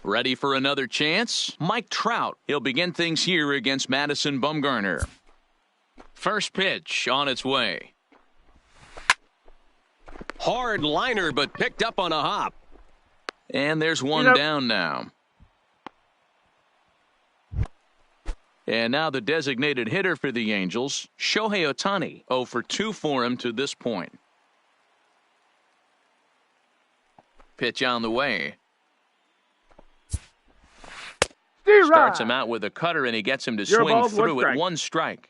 Ready for another chance? Mike Trout. He'll begin things here against Madison Bumgarner. First pitch on its way. Hard liner, but picked up on a hop. And there's one down now. And now the designated hitter for the Angels, Shohei Ohtani. 0 for 2 for him to this point. Pitch on the way. Starts him out with a cutter, and he gets him to swing through at 1 strike.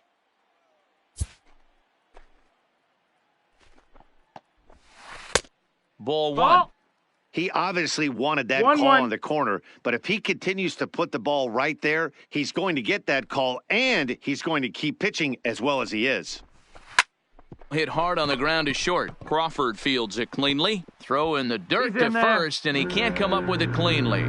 Ball 1. He obviously wanted that call on the corner, but if he continues to put the ball right there, he's going to get that call, and he's going to keep pitching as well as he is. Hit hard on the ground to short. Crawford fields it cleanly. Throw in the dirt to first, and he can't come up with it cleanly.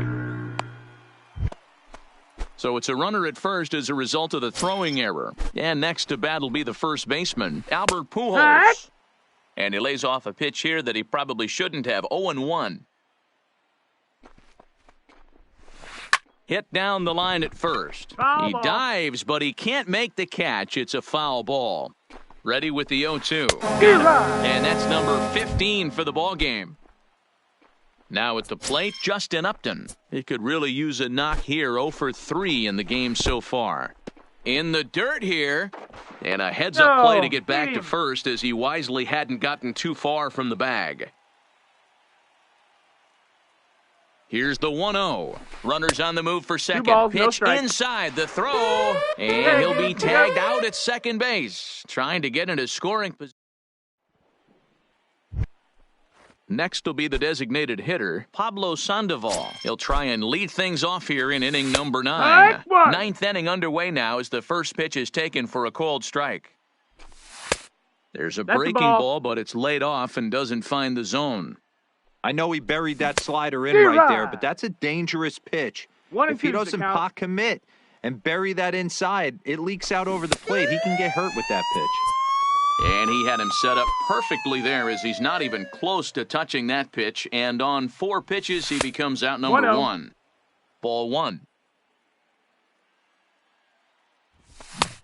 So it's a runner at first as a result of the throwing error. And next to bat will be the first baseman, Albert Pujols. And he lays off a pitch here that he probably shouldn't have. 0-1. Hit down the line at first. He dives, but he can't make the catch. It's a foul ball. Ready with the 0-2. And that's number 15 for the ball game. Now at the plate, Justin Upton. He could really use a knock here. 0 for 3 in the game so far. In the dirt here. And a heads-up play to get back to first as he wisely hadn't gotten too far from the bag. Here's the 1-0. Runners on the move for second. Pitch inside the throw. And he'll be tagged out at second base. Trying to get into scoring position. Next will be the designated hitter, Pablo Sandoval. He'll try and lead things off here in inning number 9. 9th inning underway now as the first pitch is taken for a called strike. There's a breaking ball, but it's laid off and doesn't find the zone. I know he buried that slider in right there, but that's a dangerous pitch. If he doesn't pot commit and bury that inside, it leaks out over the plate. He can get hurt with that pitch. And he had him set up perfectly there as he's not even close to touching that pitch. And on 4 pitches, he becomes out number 1. Ball 1.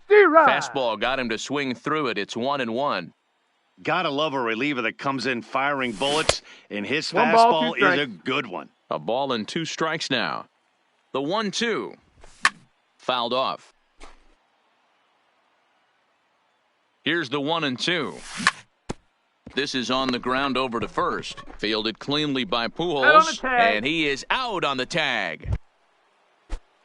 Fastball got him to swing through it. It's 1-1. Gotta love a reliever that comes in firing bullets, and his fastball is a good one. A ball and 2 strikes now. The 1-2. Fouled off. Here's the 1-2. This is on the ground over to first. Fielded cleanly by Pujols, and he is out on the tag.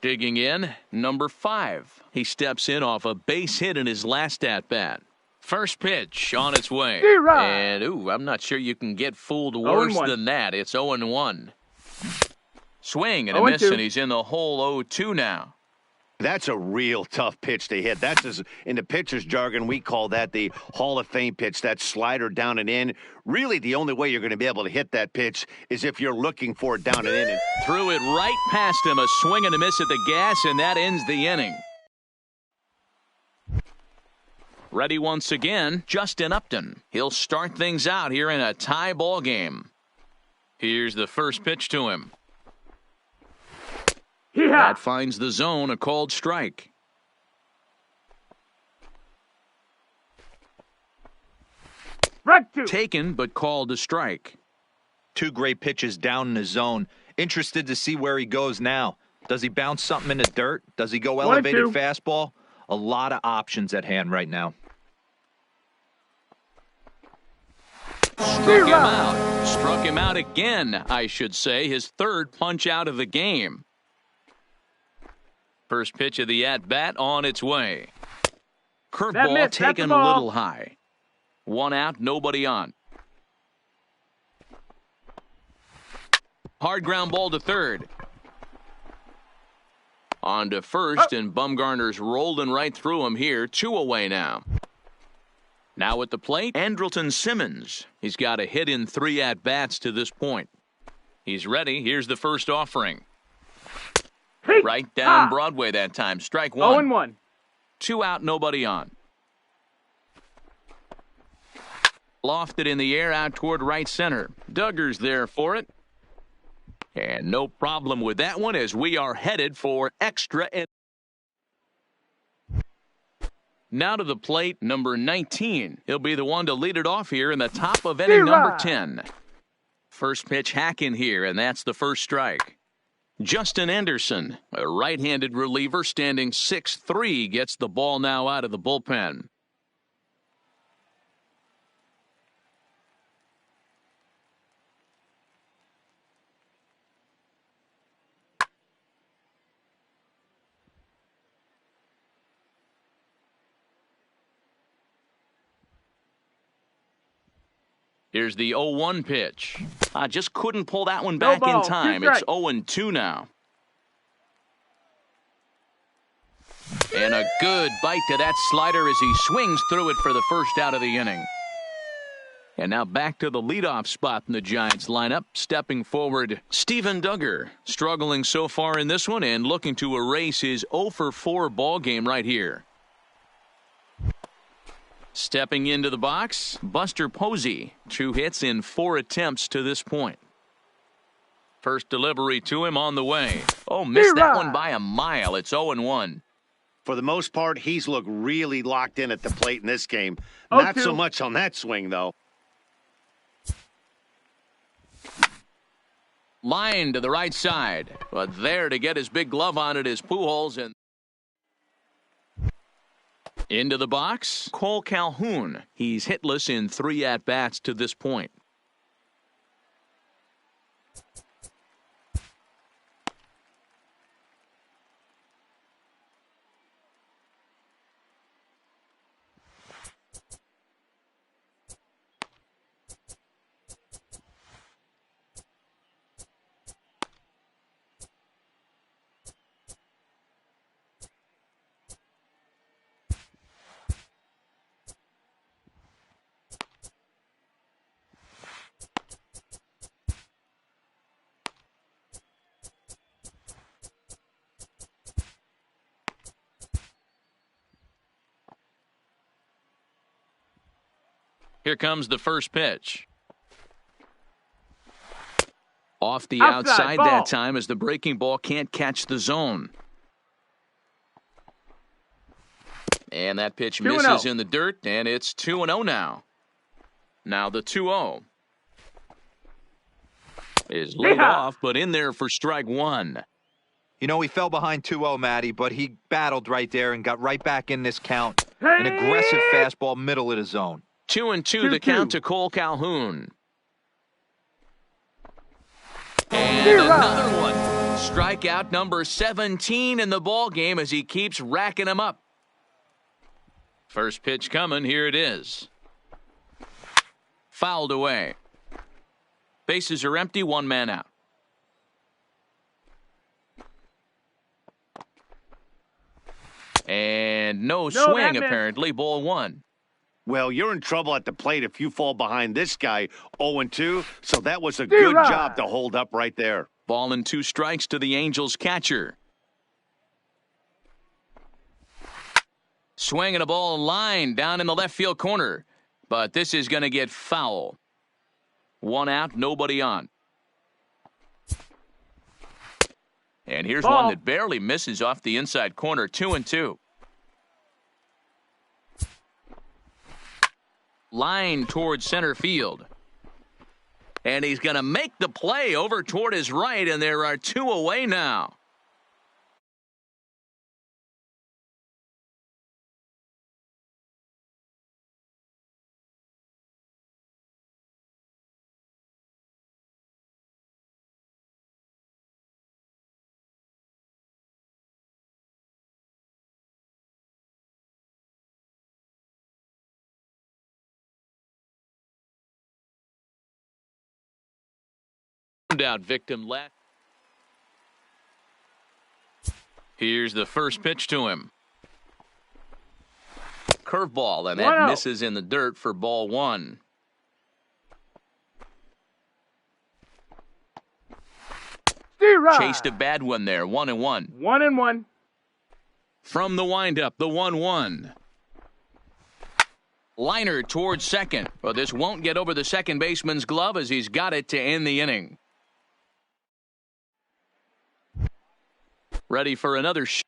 Digging in, number 5. He steps in off a base hit in his last at-bat. First pitch on its way. And, I'm not sure you can get fooled worse than that. It's 0-1. Swing and a miss, and he's in the hole 0-2 now. That's a real tough pitch to hit. That's, in the pitcher's jargon, we call that the Hall of Fame pitch, that slider down and in. Really, the only way you're going to be able to hit that pitch is if you're looking for it down and in. Threw it right past him, a swing and a miss at the gas, and that ends the inning. Ready once again, Justin Upton. He'll start things out here in a tie ball game. Here's the first pitch to him. That finds the zone, a called strike. Taken, but called a strike. 2 great pitches down in the zone. Interested to see where he goes now. Does he bounce something in the dirt? Does he go elevated fastball? A lot of options at hand right now. Struck him out. Struck him out again, I should say. His 3rd punch out of the game. First pitch of the at-bat on its way. Curveball taken a little high. 1 out, nobody on. Hard ground ball to third. On to first, and Bumgarner's rolling right through him here. 2 away now. Now at the plate, Andrelton Simmons. He's got a hit in 3 at-bats to this point. He's ready. Here's the first offering. Right down Broadway that time. Strike 1. 0-1. 2 out, nobody on. Lofted in the air out toward right center. Duggar's there for it. And no problem with that one as we are headed for extra. Now to the plate, number 19. He'll be the one to lead it off here in the top of inning number 10. First pitch hack in here, and that's the first strike. Justin Anderson, a right-handed reliever standing 6'3", gets the ball now out of the bullpen. Here's the 0-1 pitch. I just couldn't pull that one back in time. It's 0-2 now. And a good bite to that slider as he swings through it for the first out of the inning. And now back to the leadoff spot in the Giants lineup. Stepping forward, Steven Duggar. Struggling so far in this one and looking to erase his 0-for-4 ball game right here. Stepping into the box, Buster Posey. 2 hits in 4 attempts to this point. First delivery to him on the way. Oh, missed that one by a mile. It's 0-1. For the most part, he's looked really locked in at the plate in this game. Not so much on that swing, though. Line to the right side. But there to get his big glove on it is Pujols. And into the box, Cole Calhoun. He's hitless in 3 at-bats to this point. Here comes the first pitch. Off the outside that time as the breaking ball can't catch the zone. And that pitch misses in the dirt, and it's 2-0 now. Now the 2-0 is laid off, but in there for strike 1. You know, he fell behind 2-0, Matty, but he battled right there and got right back in this count. An aggressive fastball middle of the zone. 2-2 the count to Cole Calhoun. And another one. Strikeout number 17 in the ball game as he keeps racking them up. First pitch coming. Here it is. Fouled away. Bases are empty. One man out. And no swing, apparently. Ball one. Well, you're in trouble at the plate if you fall behind this guy 0-2, so that was a good job to hold up right there. Ball and 2 strikes to the Angels catcher. Swinging a ball line down in the left field corner. But this is going to get foul. 1 out, nobody on. And here's one that barely misses off the inside corner. 2-2. Line towards center field. And he's going to make the play over toward his right, and there are 2 away now. Out victim left. Here's the first pitch to him. Curveball, and that misses in the dirt for ball 1. Chased a bad one there. 1-1. 1-1. From the windup, the 1-1. Liner towards second. But this won't get over the second baseman's glove as he's got it to end the inning. Ready for another shot.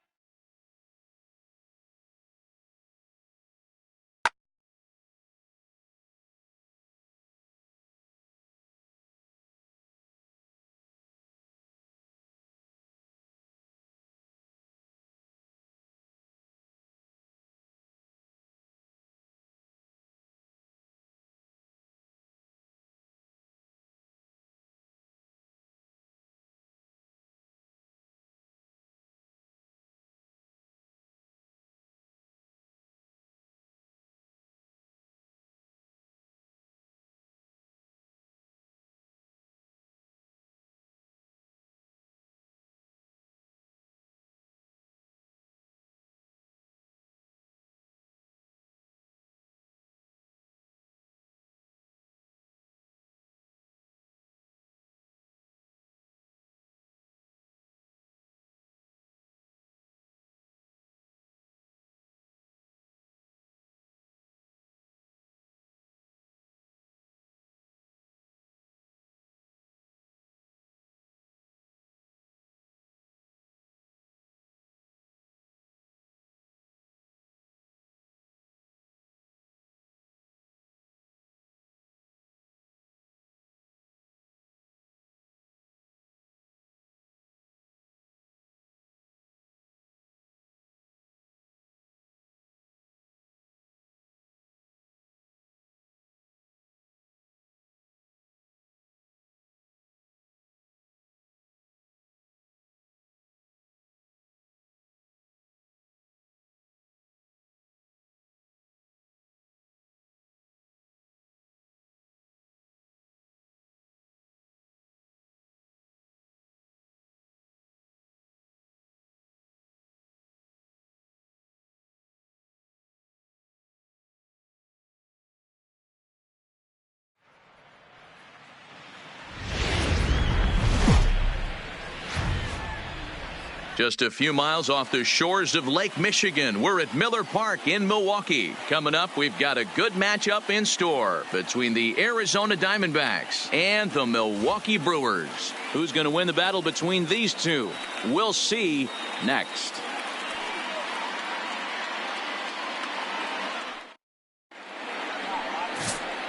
Just a few miles off the shores of Lake Michigan, we're at Miller Park in Milwaukee. Coming up, we've got a good matchup in store between the Arizona Diamondbacks and the Milwaukee Brewers. Who's going to win the battle between these two? We'll see next.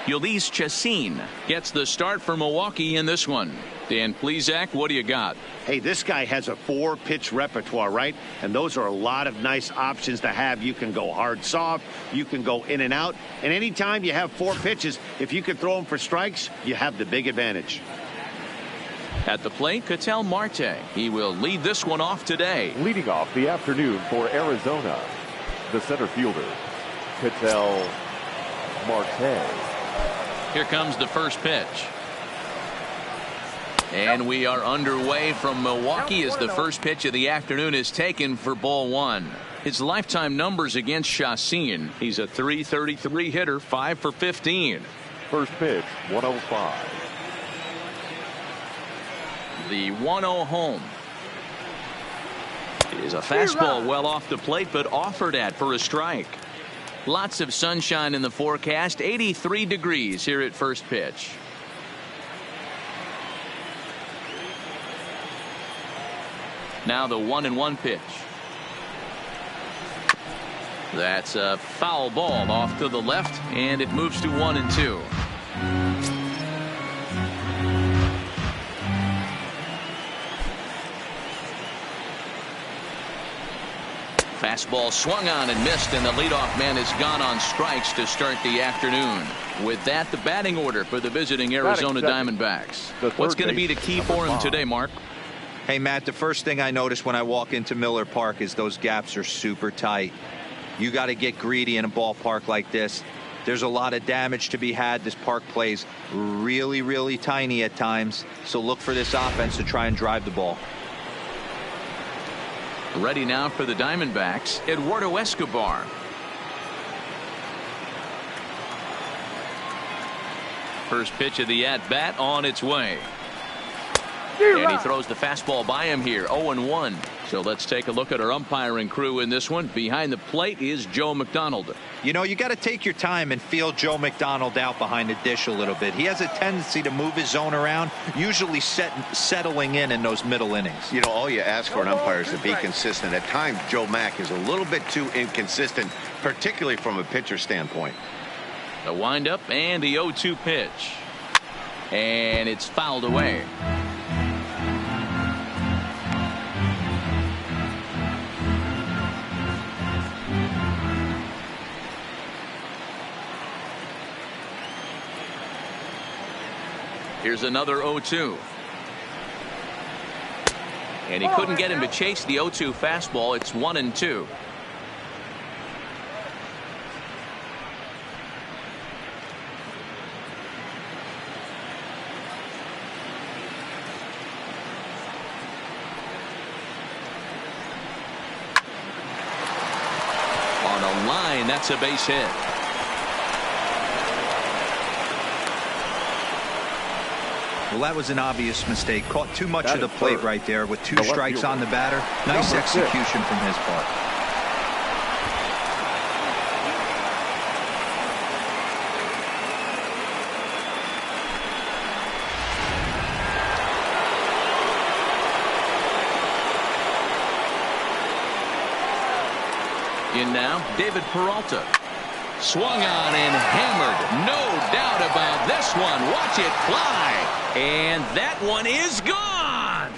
Ulysses Chassin gets the start for Milwaukee in this one. Dan Plesac, what do you got? Hey, this guy has a 4-pitch repertoire, right? And those are a lot of nice options to have. You can go hard, soft. You can go in and out. And anytime you have 4 pitches, if you can throw them for strikes, you have the big advantage. At the plate, Ketel Marte. He will lead this one off today. Leading off the afternoon for Arizona, the center fielder, Ketel Marte. Here comes the first pitch. And we are underway from Milwaukee as the first pitch of the afternoon is taken for ball 1. His lifetime numbers against Chassin. He's a .333 hitter, 5 for 15. First pitch, 105. The 1-0 home is a fastball well off the plate, but offered at for a strike. Lots of sunshine in the forecast. 83 degrees here at first pitch. Now the 1-1 pitch. That's a foul ball off to the left, and it moves to 1-2. Fastball swung on and missed, and the leadoff man is gone on strikes to start the afternoon. With that, the batting order for the visiting Arizona Diamondbacks. What's going to be the key for him today, Mark? Hey, Matt, the first thing I notice when I walk into Miller Park is those gaps are super tight. You got to get greedy in a ballpark like this. There's a lot of damage to be had. This park plays really, really tiny at times. So look for this offense to try and drive the ball. Ready now for the Diamondbacks, Eduardo Escobar. First pitch of the at-bat on its way. And he throws the fastball by him here, 0-1. So let's take a look at our umpiring crew in this one. Behind the plate is Joe McDonald. You know, you got to take your time and feel Joe McDonald out behind the dish a little bit. He has a tendency to move his zone around, usually settling in those middle innings. You know, all you ask for an umpire is to be consistent. At times, Joe Mack is a little bit too inconsistent, particularly from a pitcher standpoint. The windup and the 0-2 pitch. And it's fouled away. Here's another 0-2. And he couldn't get him to chase the 0-2 fastball. It's 1-2. On a line, that's a base hit. Well, that was an obvious mistake. Caught too much of the plate right there with 2 strikes on the batter. Nice execution from his part. In now, David Peralta. Swung on and hammered. No doubt about this one. Watch it fly. And that one is gone.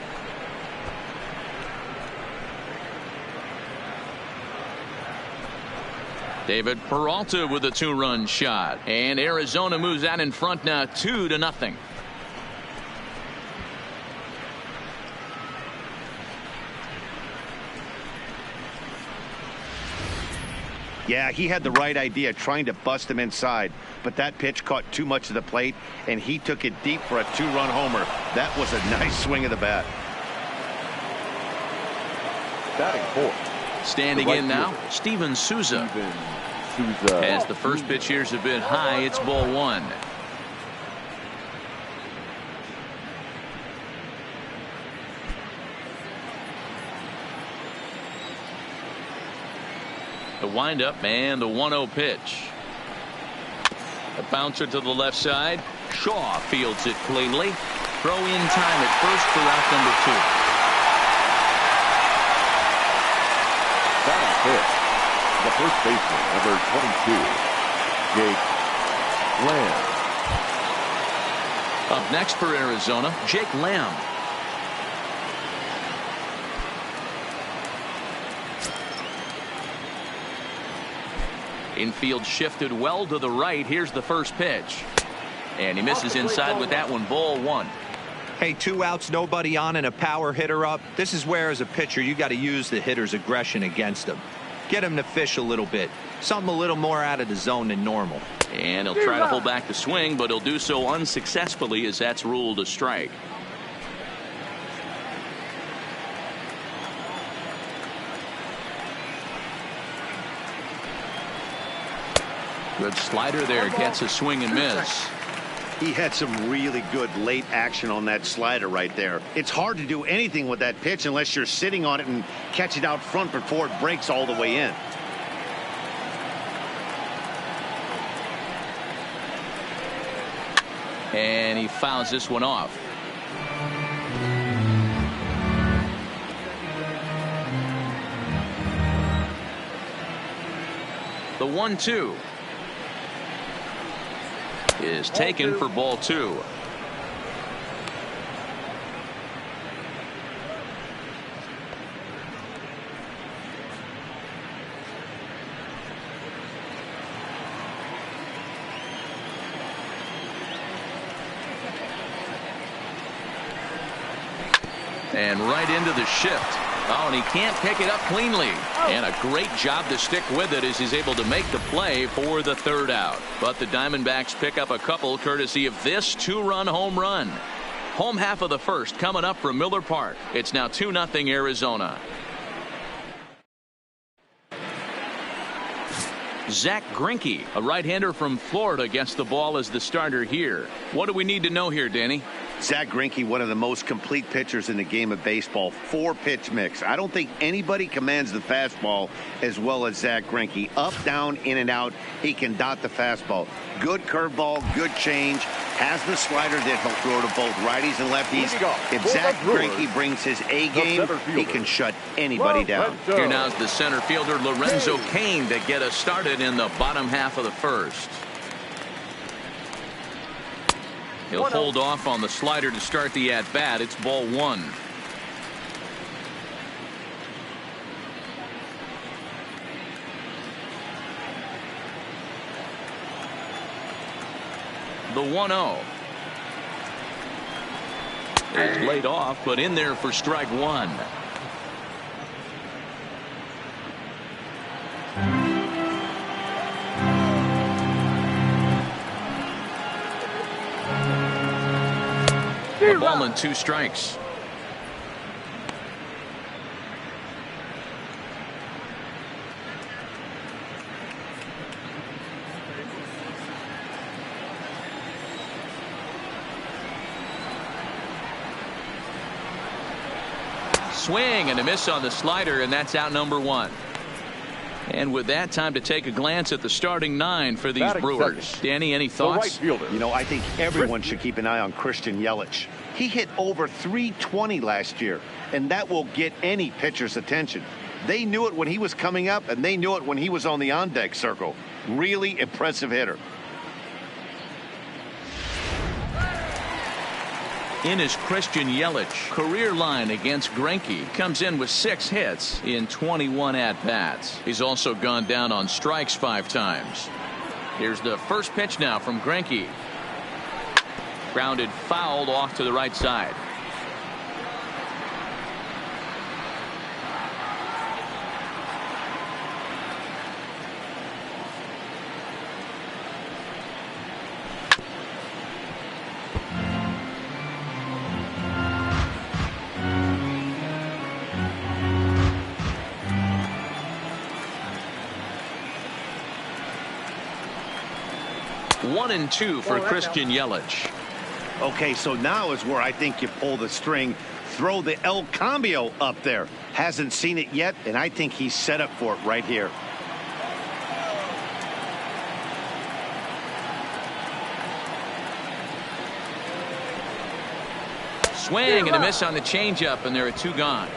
David Peralta with a 2-run shot. And Arizona moves out in front now 2-0. Yeah, he had the right idea, trying to bust him inside. But that pitch caught too much of the plate, and he took it deep for a 2-run homer. That was a nice swing of the bat. Batting fourth. Standing in now, Steven Souza. As the first pitch here's a bit high, it's ball 1. The windup and the 1-0 pitch. A bouncer to the left side. Shaw fields it cleanly. Throw in time at first for out number 2. Batting fifth, the first baseman, number 22, Jake Lamb. Up next for Arizona, Jake Lamb. Infield shifted well to the right. Here's the first pitch. And he misses inside with that one. Ball one. Hey, 2 outs, nobody on, and a power hitter up. This is where, as a pitcher, you got to use the hitter's aggression against him. Get him to fish a little bit. Something a little more out of the zone than normal. And he'll try to hold back the swing, but he'll do so unsuccessfully as that's ruled a strike. Good slider there. Gets a swing and miss. He had some really good late action on that slider right there. It's hard to do anything with that pitch unless you're sitting on it and catch it out front before it breaks all the way in. And he fouls this one off. The 1-2 is taken for ball two. And right into the shift. Oh, and he can't pick it up cleanly. And a great job to stick with it as he's able to make the play for the third out. But the Diamondbacks pick up a couple courtesy of this 2-run home run. Home half of the first coming up from Miller Park. It's now 2-0 Arizona. Zach Greinke, a right-hander from Florida, gets the ball as the starter here. What do we need to know here, Danny? Zach Greinke, one of the most complete pitchers in the game of baseball. 4-pitch mix. I don't think anybody commands the fastball as well as Zach Greinke. Up, down, in and out. He can dot the fastball. Good curveball, good change. Has the slider that he'll throw to both righties and lefties. If Zach Greinke brings his A game, he can shut anybody down. Here now is the center fielder Lorenzo Cain to get us started in the bottom half of the first. He'll hold off on the slider to start the at-bat. It's ball one. The 1-0 is laid off, but in there for strike one. The ball and 2 strikes. Swing and a miss on the slider, and that's out number 1. And with that, time to take a glance at the starting 9 for these Brewers. Second. Danny, any thoughts? You know, I think everyone should keep an eye on Christian Yelich. He hit over .320 last year, and that will get any pitcher's attention. They knew it when he was coming up, and they knew it when he was on the on-deck circle. Really impressive hitter. In is Christian Yelich. Career line against Greinke. Comes in with 6 hits in 21 at-bats. He's also gone down on strikes 5 times. Here's the first pitch now from Greinke. Grounded fouled off to the right side. One and 2 for Christian Yelich. Okay, so now is where I think you pull the string. Throw the El Cambio up there. Hasn't seen it yet, and I think he's set up for it right here. Swing and a miss on the changeup, and there are 2 gone.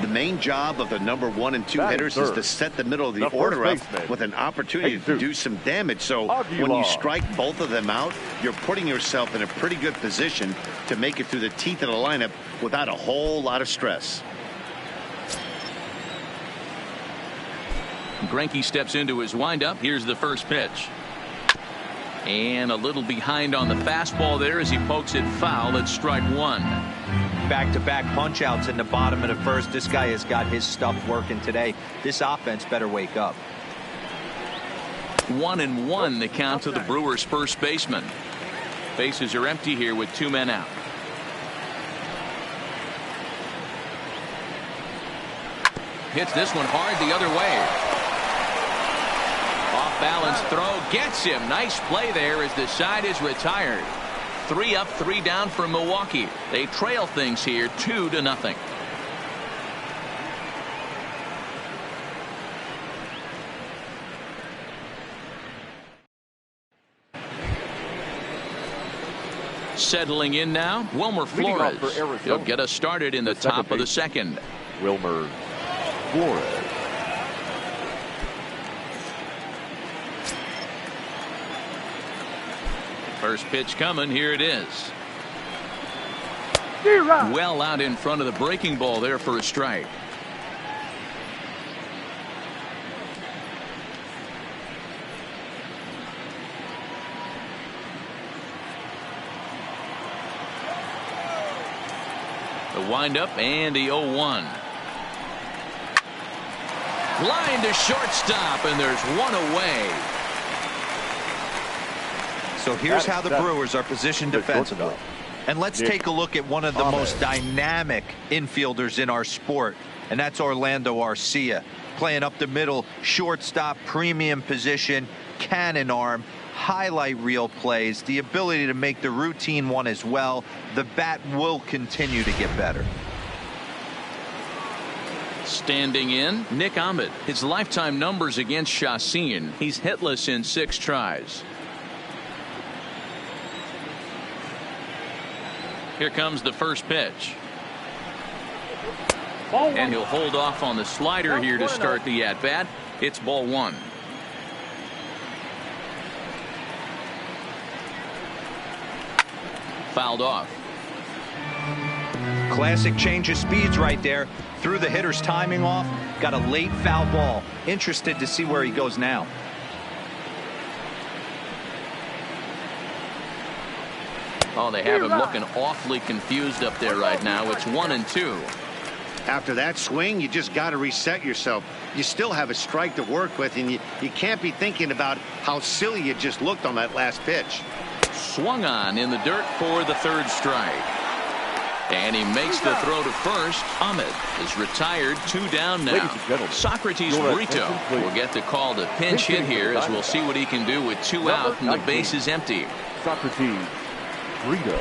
The main job of the number 1 and 2 hitters is to set the middle of the order up with an opportunity to do some damage. So when you strike both of them out, you're putting yourself in a pretty good position to make it through the teeth of the lineup without a whole lot of stress. Greinke steps into his windup. Here's the first pitch. And a little behind on the fastball there as he pokes it foul at strike 1. Back-to-back punch-outs in the bottom of the first. This guy has got his stuff working today. This offense better wake up. 1-1 the count to the Brewers' first baseman. Bases are empty here with 2 men out. Hits this one hard the other way. Off balance throw gets him. Nice play there as the side is retired. 3 up, 3 down for Milwaukee. They trail things here 2-0. Settling in now, Wilmer Flores. He'll get us started in the top of the second. Wilmer Flores. First pitch coming. Here it is. Well out in front of the breaking ball there for a strike. The windup and the 0-1. Line to shortstop, and there's one away. So here's how the Brewers are positioned defensively. And let's take a look at one of the most dynamic infielders in our sport, and that's Orlando Arcia. Playing up the middle, shortstop, premium position, cannon arm, highlight reel plays, the ability to make the routine one as well. The bat will continue to get better. Standing in, Nick Ahmed. His lifetime numbers against Chacin. He's hitless in 6 tries. Here comes the first pitch. And he'll hold off on the slider here to start the at-bat. It's ball 1. Fouled off. Classic change of speeds right there. Threw the hitter's timing off. Got a late foul ball. Interested to see where he goes now. Oh, they have him looking awfully confused up there right now. It's 1-2. After that swing, you just got to reset yourself. You still have a strike to work with, and you can't be thinking about how silly you just looked on that last pitch. Swung on in the dirt for the 3rd strike. And he makes the throw to first. Ahmed is retired, 2 down now. Socrates Brito will get the call to pinch hit here as we'll see what he can do with 2 out and the base is empty. Socrates Brito.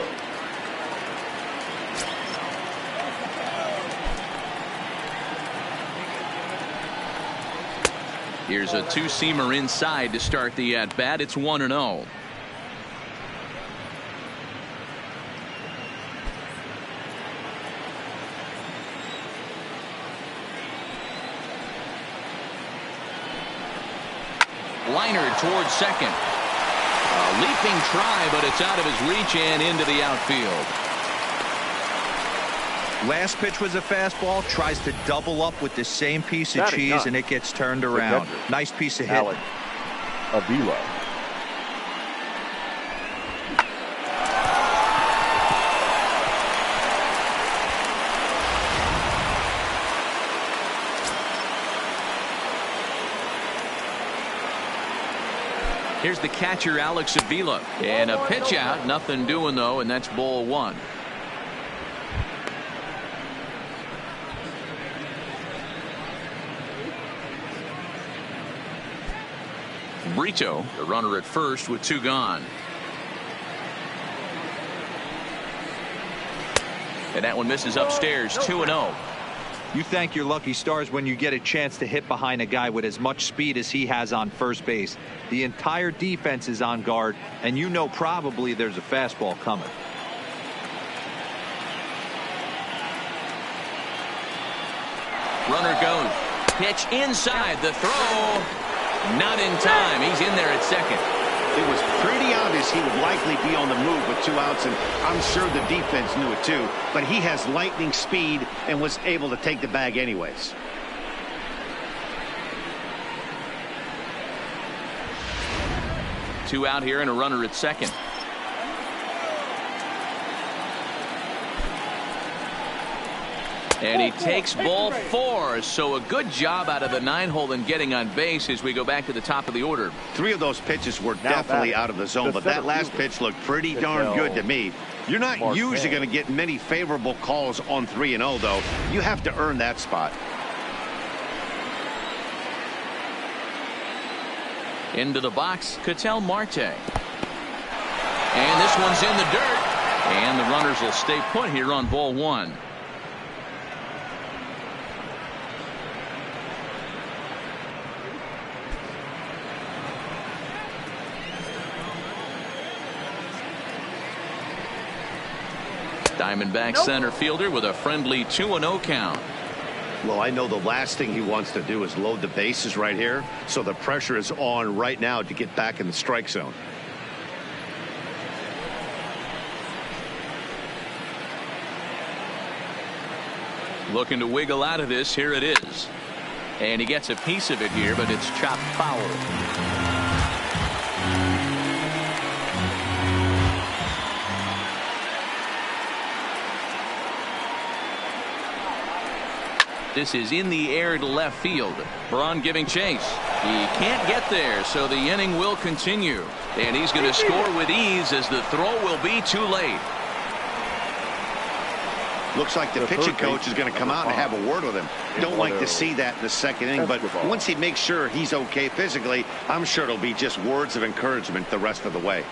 Here's a 2-seamer inside to start the at-bat. It's 1-0. Liner towards second. A leaping try, but it's out of his reach and into the outfield. Last pitch was a fastball. Tries to double up with the same piece of cheese, and it gets turned around. Nice piece of hit. Avila. Here's the catcher, Alex Avila. And a pitch out. Nothing doing, though, and that's ball 1. Brito, the runner at first with 2 gone. And that one misses upstairs, 2-0. You thank your lucky stars when you get a chance to hit behind a guy with as much speed as he has on first base. The entire defense is on guard, and you know probably there's a fastball coming. Runner goes. Pitch inside. The throw. Not in time. He's in there at second. It was pretty obvious he would likely be on the move with 2 outs, and I'm sure the defense knew it too. But he has lightning speed and was able to take the bag anyways. Two out here and a runner at second. And he takes ball 4, so a good job out of the 9-hole in getting on base as we go back to the top of the order. 3 of those pitches were definitely out of the zone, but that last pitch looked pretty darn good to me. You're not usually going to get many favorable calls on 3-0, though. You have to earn that spot. Into the box, Ketel Marte. And this one's in the dirt. And the runners will stay put here on ball 1. Diamondback center fielder with a friendly 2-0 count. Well, I know the last thing he wants to do is load the bases right here, so the pressure is on right now to get back in the strike zone. Looking to wiggle out of this. Here it is. And he gets a piece of it here, but it's chopped foul. This is in the air to left field. Braun giving chase. He can't get there, so the inning will continue. And he's going to score with ease as the throw will be too late. Looks like the pitching coach is going to come out and have a word with him. Don't like to see that in the second inning, but once he makes sure he's okay physically, I'm sure it'll be just words of encouragement the rest of the way.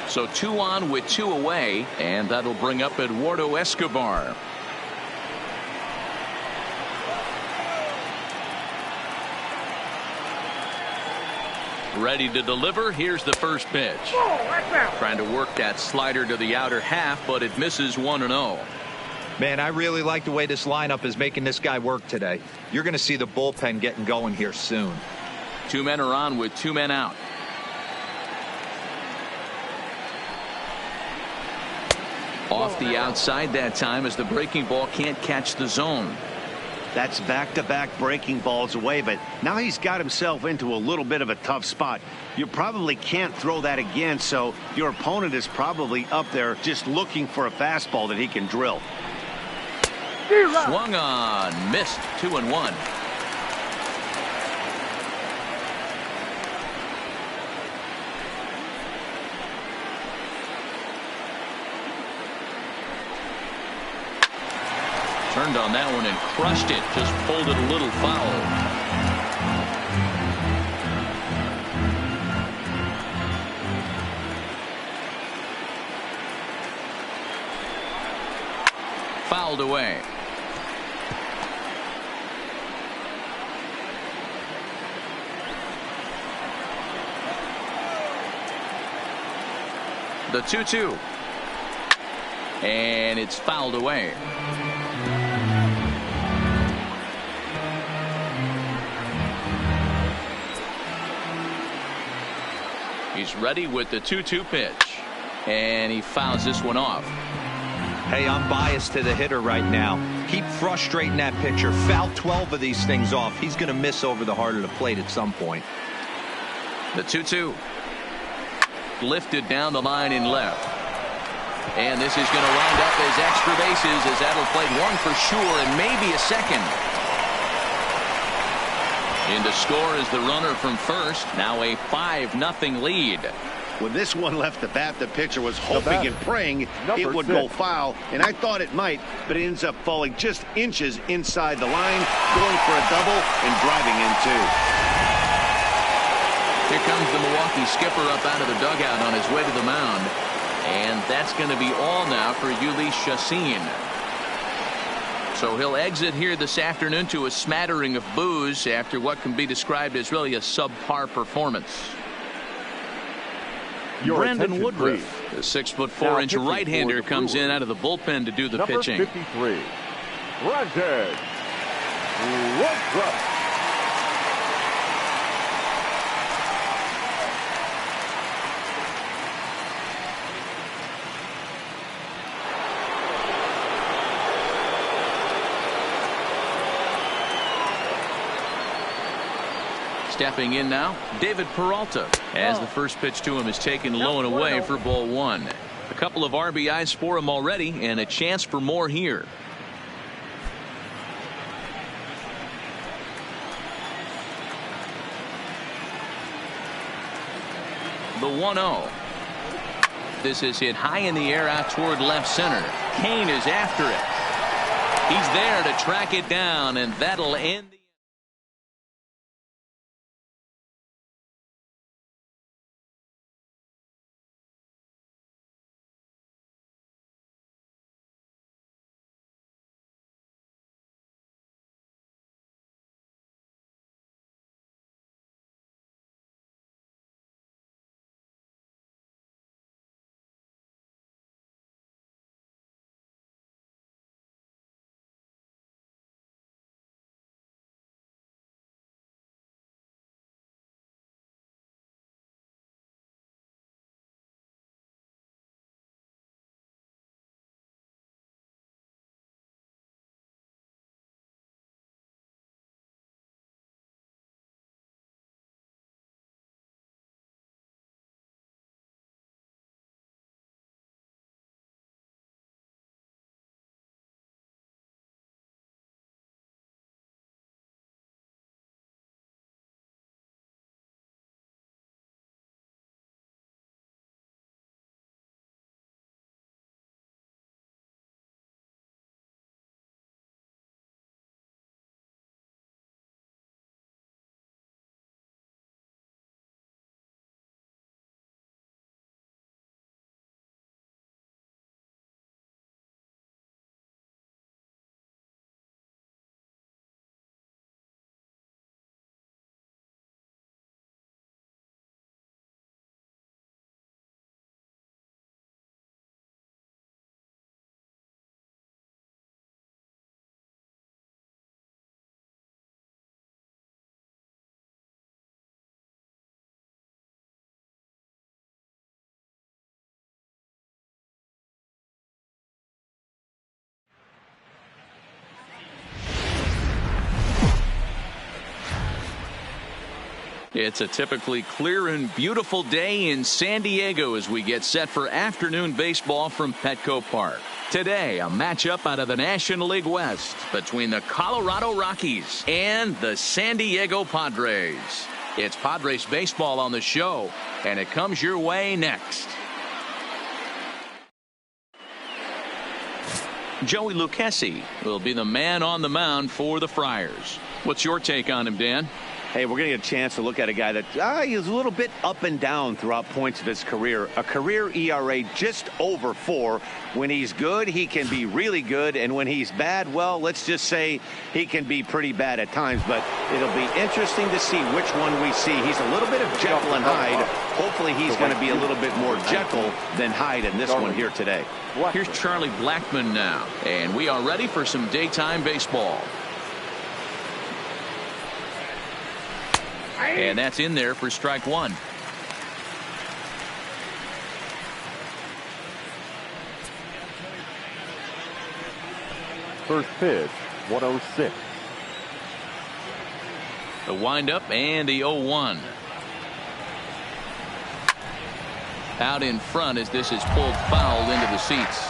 So 2 on with 2 away, and that'll bring up Eduardo Escobar. Ready to deliver. Here's the first pitch. Trying to work that slider to the outer half, but it misses 1-0. Man, I really like the way this lineup is making this guy work today. You're going to see the bullpen getting going here soon. 2 men are on with 2 men out. Off the outside that time as the breaking ball can't catch the zone. That's back-to-back breaking balls away, but now he's got himself into a little bit of a tough spot. You probably can't throw that again, so your opponent is probably up there just looking for a fastball that he can drill. Swung on, missed. 2-1. Turned on that one and crushed it. Just pulled it a little foul. Fouled away. The 2-2. And it's fouled away. He's ready with the 2-2 pitch. And he fouls this one off. Hey, I'm biased to the hitter right now. Keep frustrating that pitcher. Foul 12 of these things off. He's going to miss over the heart of the plate at some point. The 2-2. Lifted down the line in left. And this is going to wind up as extra bases as that'll play 1 for sure and maybe a second. In to score is the runner from first. Now a 5-0 lead. When this one left the bat, the pitcher was hoping and praying it would go foul, and I thought it might, but it ends up falling just inches inside the line, going for a double and driving in 2. Here comes the Milwaukee skipper up out of the dugout on his way to the mound. And that's going to be all now for Jhoulys Chacín. So he'll exit here this afternoon to a smattering of boos after what can be described as really a subpar performance. Your Brandon attention, Woodruff, please. the 6'4" Now inch pitching right-hander, for the comes in Brewers, out of the bullpen to do the number pitching. 53, Brandon Woodruff. Stepping in now, David Peralta, as the first pitch to him is taken low and away for ball 1. A couple of RBIs for him already, and a chance for more here. The 1-0. This is hit high in the air out toward left center. Kane is after it. He's there to track it down, and that'll end the It's a typically clear and beautiful day in San Diego as we get set for afternoon baseball from Petco Park. Today, a matchup out of the National League West between the Colorado Rockies and the San Diego Padres. It's Padres baseball on the show, and it comes your way next. Joey Lucchesi will be the man on the mound for the Friars. What's your take on him, Dan? Hey, we're going to get a chance to look at a guy that he's a little bit up and down throughout points of his career. A career ERA just over 4. When he's good, he can be really good. And when he's bad, well, let's just say he can be pretty bad at times. But it'll be interesting to see which one we see. He's a little bit of Jekyll and Hyde. Hopefully he's going to be a little bit more Jekyll than Hyde in this one here today. Here's Charlie Blackmon now. And we are ready for some daytime baseball. And that's in there for strike 1. First pitch, 106. The windup and the 0-1. Out in front as this is pulled foul into the seats.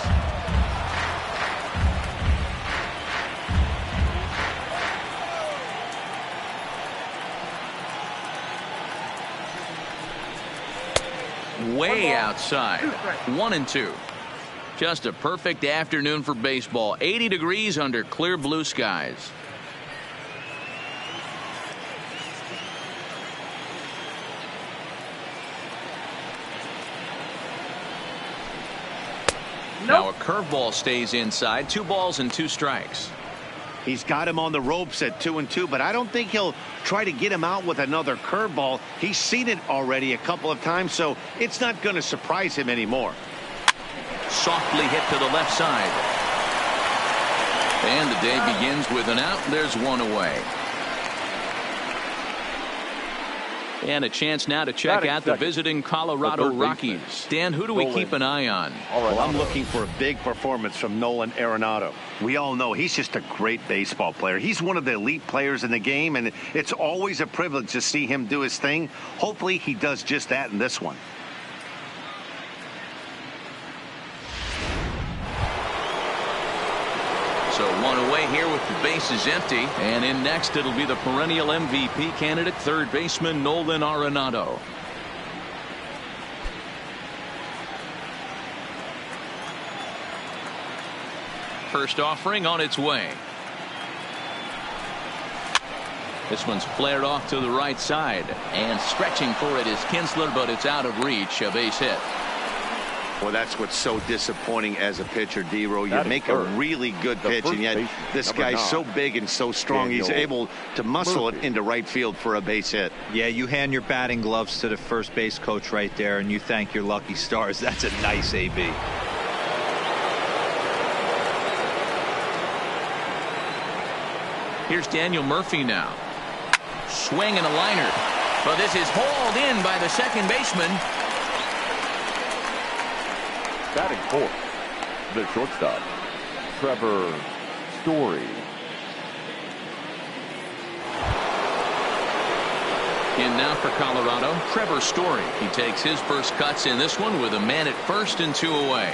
Way outside. 1-2. Just a perfect afternoon for baseball. 80 degrees under clear blue skies. Now a curveball stays inside. 2 balls and 2 strikes. He's got him on the ropes at 2-2, but I don't think he'll try to get him out with another curveball. He's seen it already a couple of times, so it's not going to surprise him anymore. Softly hit to the left side. And the day begins with an out. There's one away. And a chance now to check out the visiting Colorado Rockies. Dan, who do we keep an eye on? Well, I'm looking for a big performance from Nolan Arenado. We all know he's just a great baseball player. He's one of the elite players in the game, and it's always a privilege to see him do his thing. Hopefully he does just that in this one. So one away here with the bases empty. And in next, it'll be the perennial MVP candidate, third baseman Nolan Arenado. First offering on its way. This one's flared off to the right side. And stretching for it is Kinsler, but it's out of reach. A base hit. Well, that's what's so disappointing as a pitcher, D-Row. You make a really good pitch, and yet this guy's so big and so strong, he's able to muscle it into right field for a base hit. Yeah, you hand your batting gloves to the first base coach right there, and you thank your lucky stars. That's a nice AB. Here's Daniel Murphy now. Swing and a liner. But this is hauled in by the second baseman. Batting fourth, the shortstop, Trevor Story. In now for Colorado, Trevor Story. He takes his first cuts in this one with a man at first and two away.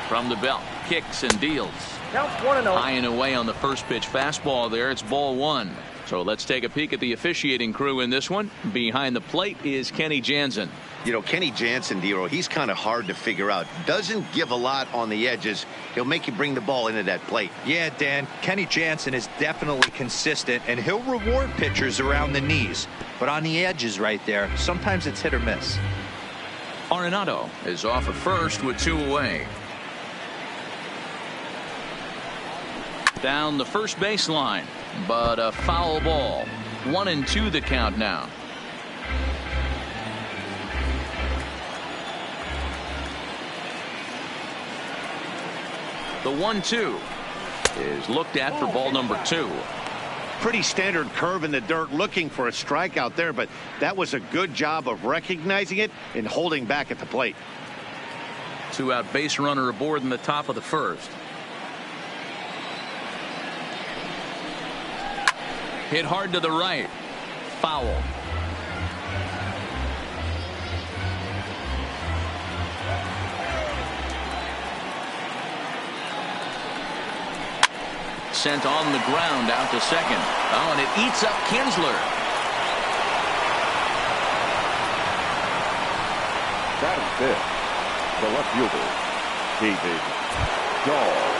From the belt, kicks and deals. Counts 1-0. High and away on the first pitch fastball there. It's ball one. So let's take a peek at the officiating crew in this one. Behind the plate is Kenny Jansen. You know, Kenny Jansen, D-Row, he's kind of hard to figure out. Doesn't give a lot on the edges. He'll make you bring the ball into that plate. Yeah, Dan, Kenny Jansen is definitely consistent, and he'll reward pitchers around the knees. But on the edges right there, sometimes it's hit or miss. Arenado is off at first with two away. Down the first baseline, but a foul ball. 1-2 the count now. The 1-2 is looked at for ball number two. Pretty standard curve in the dirt, looking for a strikeout there, but that was a good job of recognizing it and holding back at the plate. Two out base runner aboard in the top of the first. Hit hard to the right. Foul. Sent on the ground out to second. Oh, and it eats up Kinsler. Batting fifth, the left fielder, David Dahl.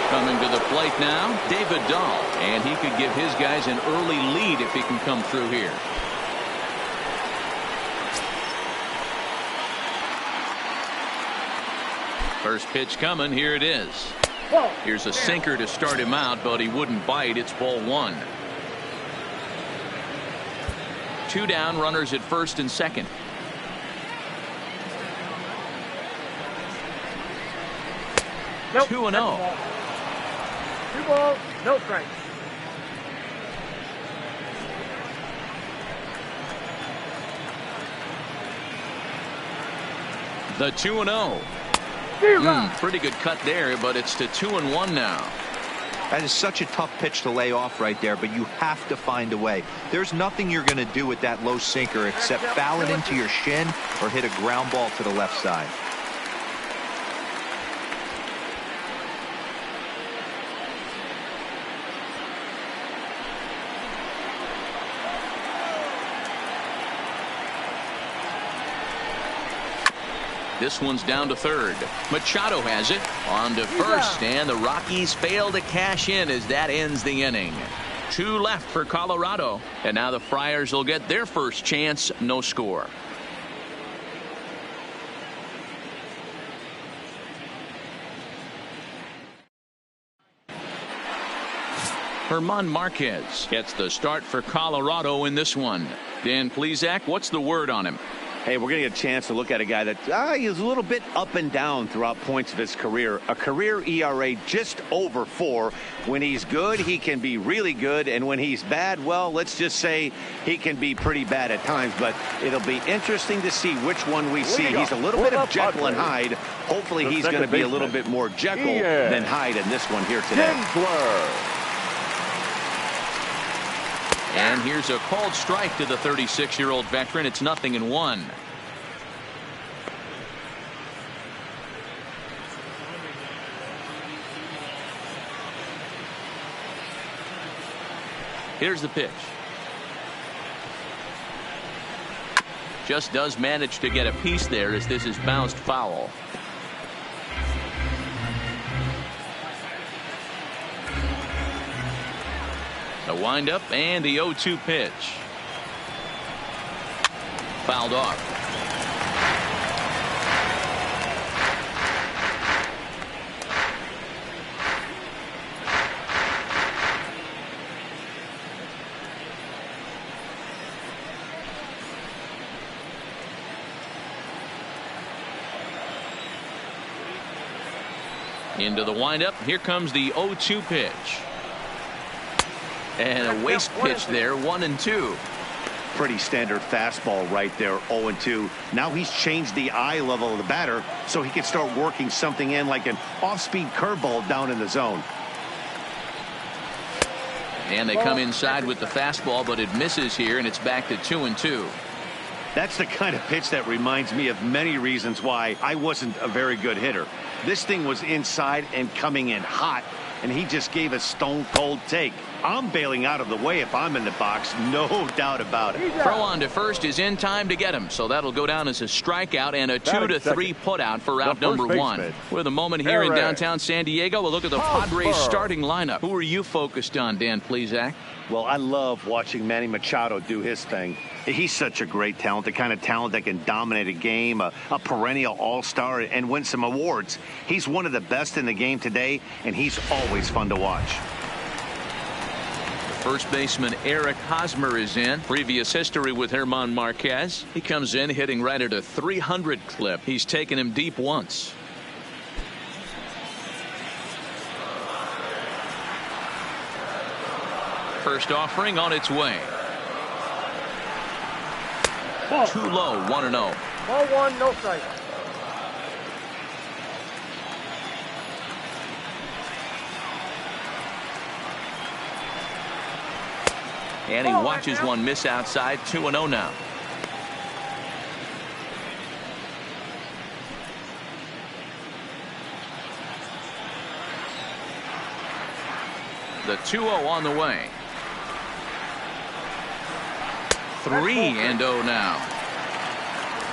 Coming to the plate now, David Dahl. And he could give his guys an early lead if he can come through here. First pitch coming. Here it is. Here's a sinker to start him out, but he wouldn't bite. It's ball one. Two down, runners at first and second. Nope, 2-0. 2 balls, no strikes. The 2-0. Pretty good cut there, but it's to 2-1 now. That is such a tough pitch to lay off right there, but you have to find a way. There's nothing you're going to do with that low sinker except foul it into your shin or hit a ground ball to the left side. This one's down to third. Machado has it on to first, and the Rockies fail to cash in as that ends the inning. 2 left for Colorado, and now the Friars will get their first chance. No score. German Marquez gets the start for Colorado in this one. Dan Plesac, what's the word on him? Hey, we're going to get a chance to look at a guy that is a little bit up and down throughout points of his career. A career ERA just over 4. When he's good, he can be really good. And when he's bad, well, let's just say he can be pretty bad at times. But it'll be interesting to see which one we see. He's a little bit of Jekyll and Hyde. Hopefully he's going to be a little bit more Jekyll than Hyde in this one here today. And here's a called strike to the 36-year-old veteran. It's 0-1. Here's the pitch. Just does manage to get a piece there as this is bounced foul. The windup and the 0-2 pitch. Fouled off. Into the windup. Here comes the 0-2 pitch. And a waste pitch there, 1-2. Pretty standard fastball right there, 0-2. Now he's changed the eye level of the batter so he can start working something in like an off-speed curveball down in the zone. And they come inside with the fastball, but it misses here, and it's back to 2-2. That's the kind of pitch that reminds me of many reasons why I wasn't a very good hitter. This thing was inside and coming in hot, and he just gave a stone-cold take. I'm bailing out of the way if I'm in the box, no doubt about it. Throw on to first is in time to get him, so that'll go down as a strikeout and a 2-3 putout for out number 1. With a moment here in downtown San Diego, we'll look at the Padres starting lineup. Who are you focused on, Dan Plesac? Well, I love watching Manny Machado do his thing. He's such a great talent, the kind of talent that can dominate a game, a perennial all-star, and win some awards. He's one of the best in the game today, and he's always fun to watch. First baseman Eric Hosmer is in. Previous history with German Marquez. He comes in hitting right at a 300 clip. He's taken him deep once. First offering on its way. Too low, 1-0. Ball 1, no strike. And he watches one miss outside. 2-0 now. The 2-0 on the way. 3-0 now.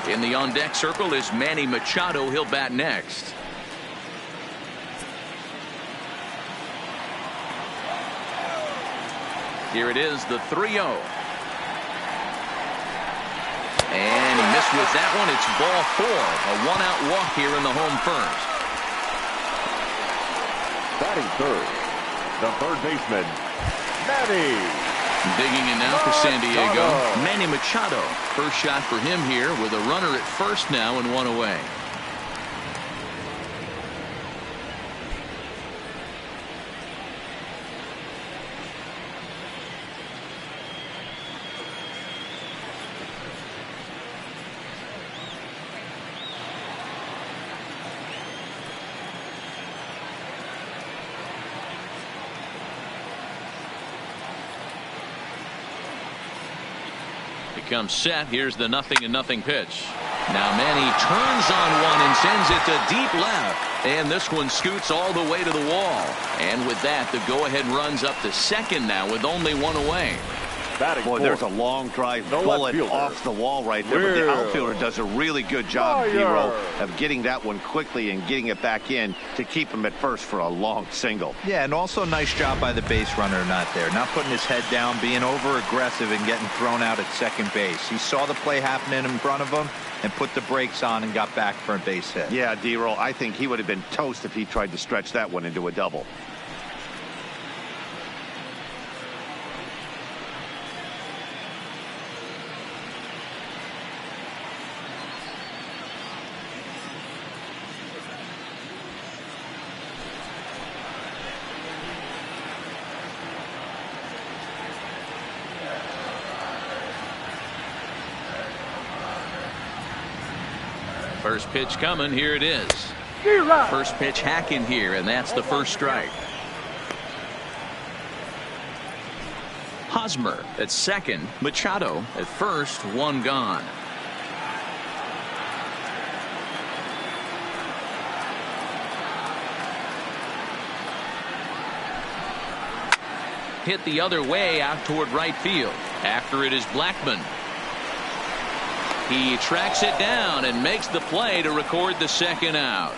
In the on-deck circle is Manny Machado. He'll bat next. Here it is, the 3-0. And he missed with that one. It's ball 4. A one-out walk here in the home first. Batting third, the third baseman, Manny. Digging in now for San Diego, Manny Machado. First shot for him here with a runner at first now and one away. Comes set. Here's the 0-0 pitch. Now Manny turns on one and sends it to deep left. And this one scoots all the way to the wall. And with that, the go-ahead runs up to second now with only one away. Batting Boy, fourth. there's a long drive No bullet outfielder. off the wall right there. But the Will. outfielder does a really good job, Fire. D-Roll, of getting that one quickly and getting it back in to keep him at first for a long single. Yeah, and also nice job by the base runner not there. Not putting his head down, being over-aggressive and getting thrown out at second base. He saw the play happening in front of him and put the brakes on and got back for a base hit. Yeah, D-Roll, I think he would have been toast if he tried to stretch that one into a double. First pitch coming. Here it is. First pitch hacking here, and that's the first strike. Hosmer at second. Machado at first. One gone. Hit the other way out toward right field. After it is Blackman. He tracks it down and makes the play to record the second out.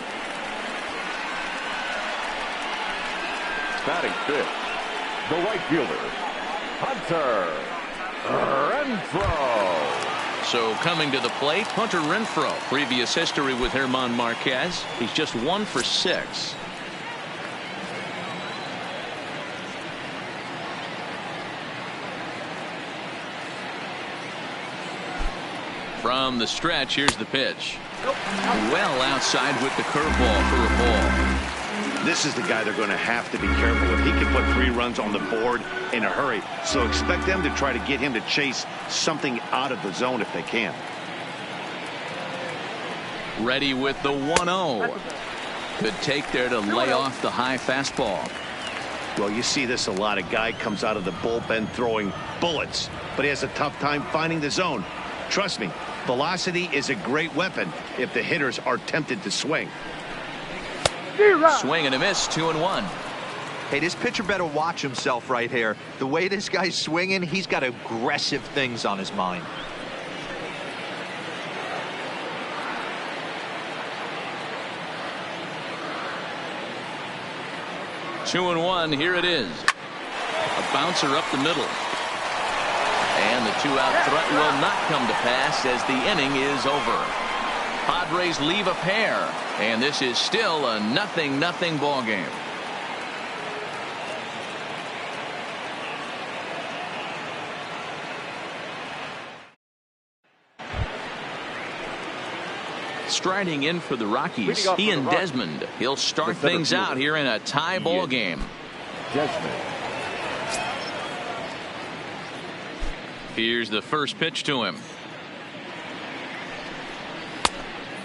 Batting fifth, the right fielder, Hunter Renfroe. So coming to the plate, Hunter Renfroe. Previous history with German Marquez. He's just 1 for 6. From the stretch, here's the pitch. Well outside with the curveball for a ball. This is the guy they're going to have to be careful with. He can put 3 runs on the board in a hurry. So expect them to try to get him to chase something out of the zone if they can. Ready with the 1-0. Good take there to lay off the high fastball. Well, you see this a lot. A guy comes out of the bullpen throwing bullets, but he has a tough time finding the zone. Trust me, velocity is a great weapon if the hitters are tempted to swing. Swing and a miss, 2-1. Hey, this pitcher better watch himself right here. The way this guy's swinging, he's got aggressive things on his mind. Two and one, here it is. A bouncer up the middle. And the 2-out threat will not come to pass as the inning is over. Padres leave a pair, and this is still a 0-0 ball game. Striding in for the Rockies, Ian Desmond. He'll start things out here in a tie ball game. Desmond. Here's the first pitch to him.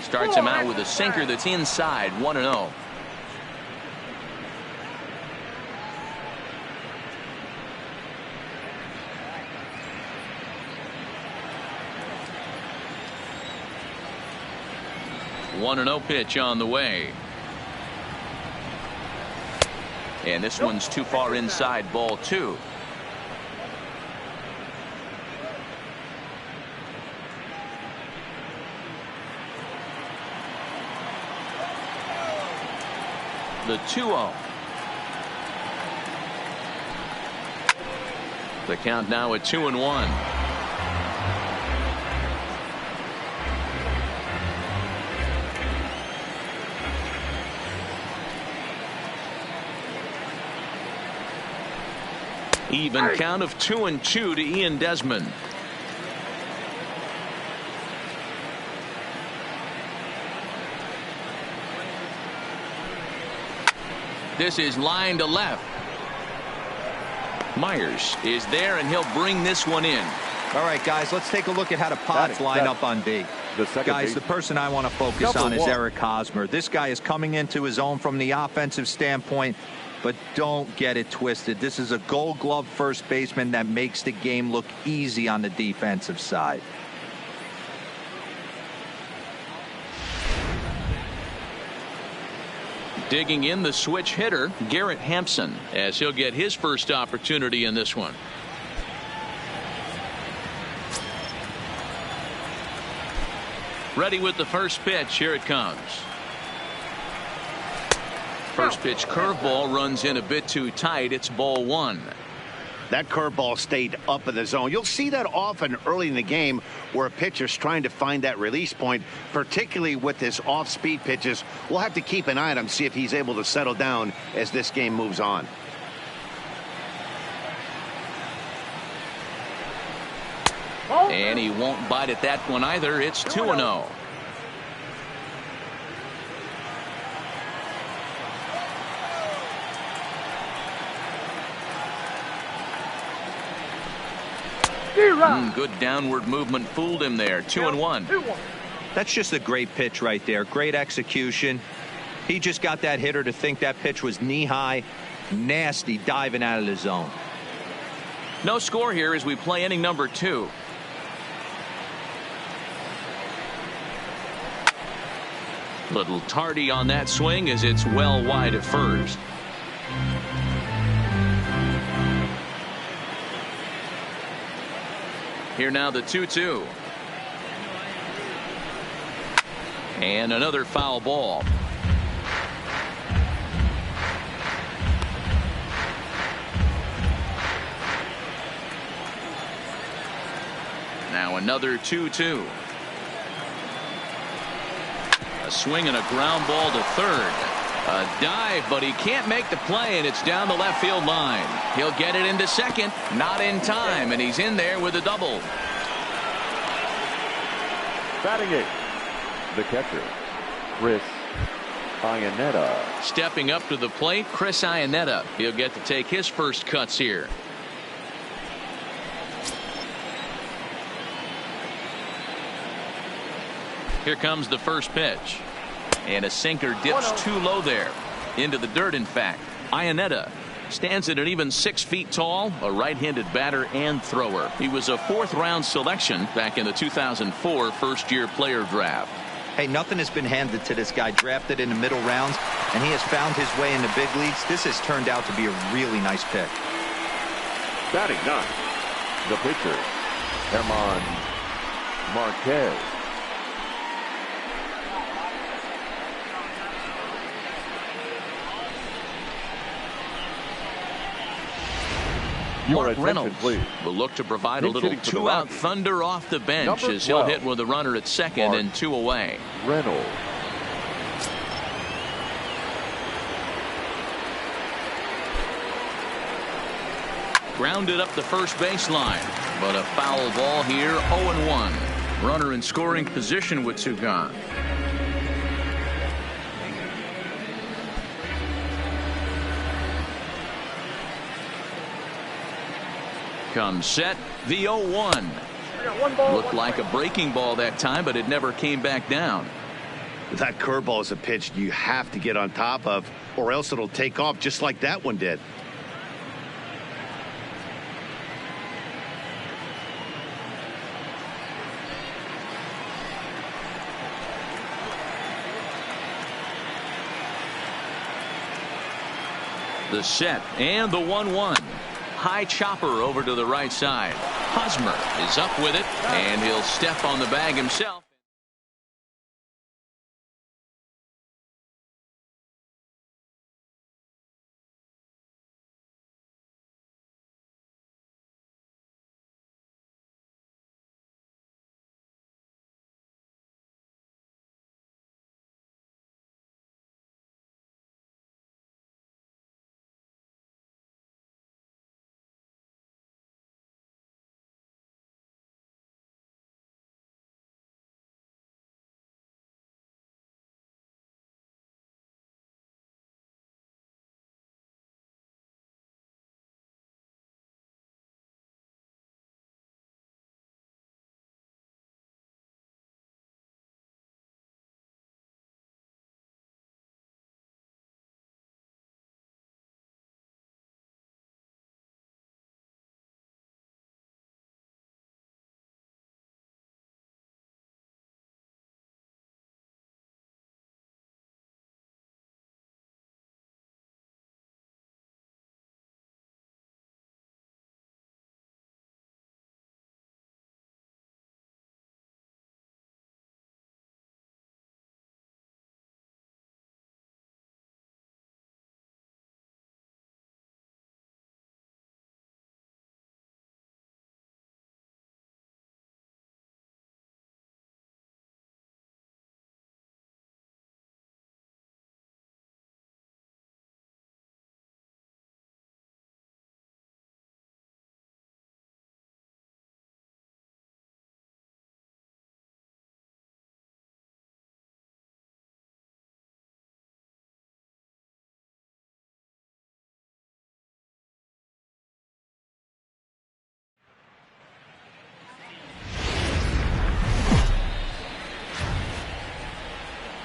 Starts him out with a sinker that's inside, 1-0. One 1-0 pitch on the way. And this one's too far inside, ball 2. The 2-0. The count now at 2-1. Even count of 2-2 to Ian Desmond. This is line to left. Myers is there, and he'll bring this one in. All right, guys, let's take a look at how the Pods line up on B. Guys, the person I want to focus on is Eric Hosmer. This guy is coming into his own from the offensive standpoint, but don't get it twisted. This is a Gold Glove first baseman that makes the game look easy on the defensive side. Digging in the switch hitter, Garrett Hampson, as he'll get his first opportunity in this one. Ready with the first pitch. Here it comes. First pitch curveball runs in a bit too tight. It's ball one. That curveball stayed up in the zone. You'll see that often early in the game where a pitcher's trying to find that release point, particularly with his off-speed pitches. We'll have to keep an eye on him, see if he's able to settle down as this game moves on. And he won't bite at that one either. It's 2-0. Good downward movement fooled him there. 2-1. That's just a great pitch right there. Great execution. He just got that hitter to think that pitch was knee-high. Nasty diving out of the zone. No score here as we play inning number 2. Little tardy on that swing as it's well wide at first. Here now the 2-2. And another foul ball. Now another 2-2. A swing and a ground ball to third. A dive, but he can't make the play, and it's down the left field line. He'll get it into second, not in time, and he's in there with a double. Batting eighth, the catcher, Chris Iannetta. Stepping up to the plate, Chris Iannetta. He'll get to take his first cuts here. Here comes the first pitch. And a sinker dips too low there. Into the dirt, in fact. Iannetta stands at an even 6 feet tall, a right-handed batter and thrower. He was a 4th-round selection back in the 2004 first-year player draft. Hey, nothing has been handed to this guy. Drafted in the middle rounds, and he has found his way in the big leagues. This has turned out to be a really nice pick. Batting ninth, the pitcher, Herman Marquez. Mark Reynolds will look to provide a little 2-out thunder off the bench as he'll hit with a runner at second and 2 away. Reynolds. Grounded up the first baseline, but a foul ball here. 0-1. Runner in scoring position with 2 gone. Comes set, the 0-1. Looked like a breaking ball that time, but it never came back down. That curveball is a pitch you have to get on top of, or else it'll take off just like that one did. The set and the 1-1. High chopper over to the right side. Hosmer is up with it, and he'll step on the bag himself.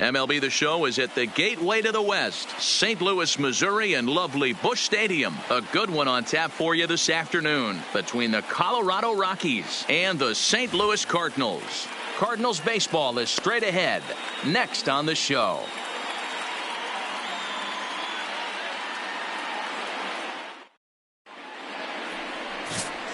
MLB The Show is at the gateway to the West, St. Louis, Missouri, and lovely Busch Stadium. A good one on tap for you this afternoon between the Colorado Rockies and the St. Louis Cardinals. Cardinals baseball is straight ahead, next on the show.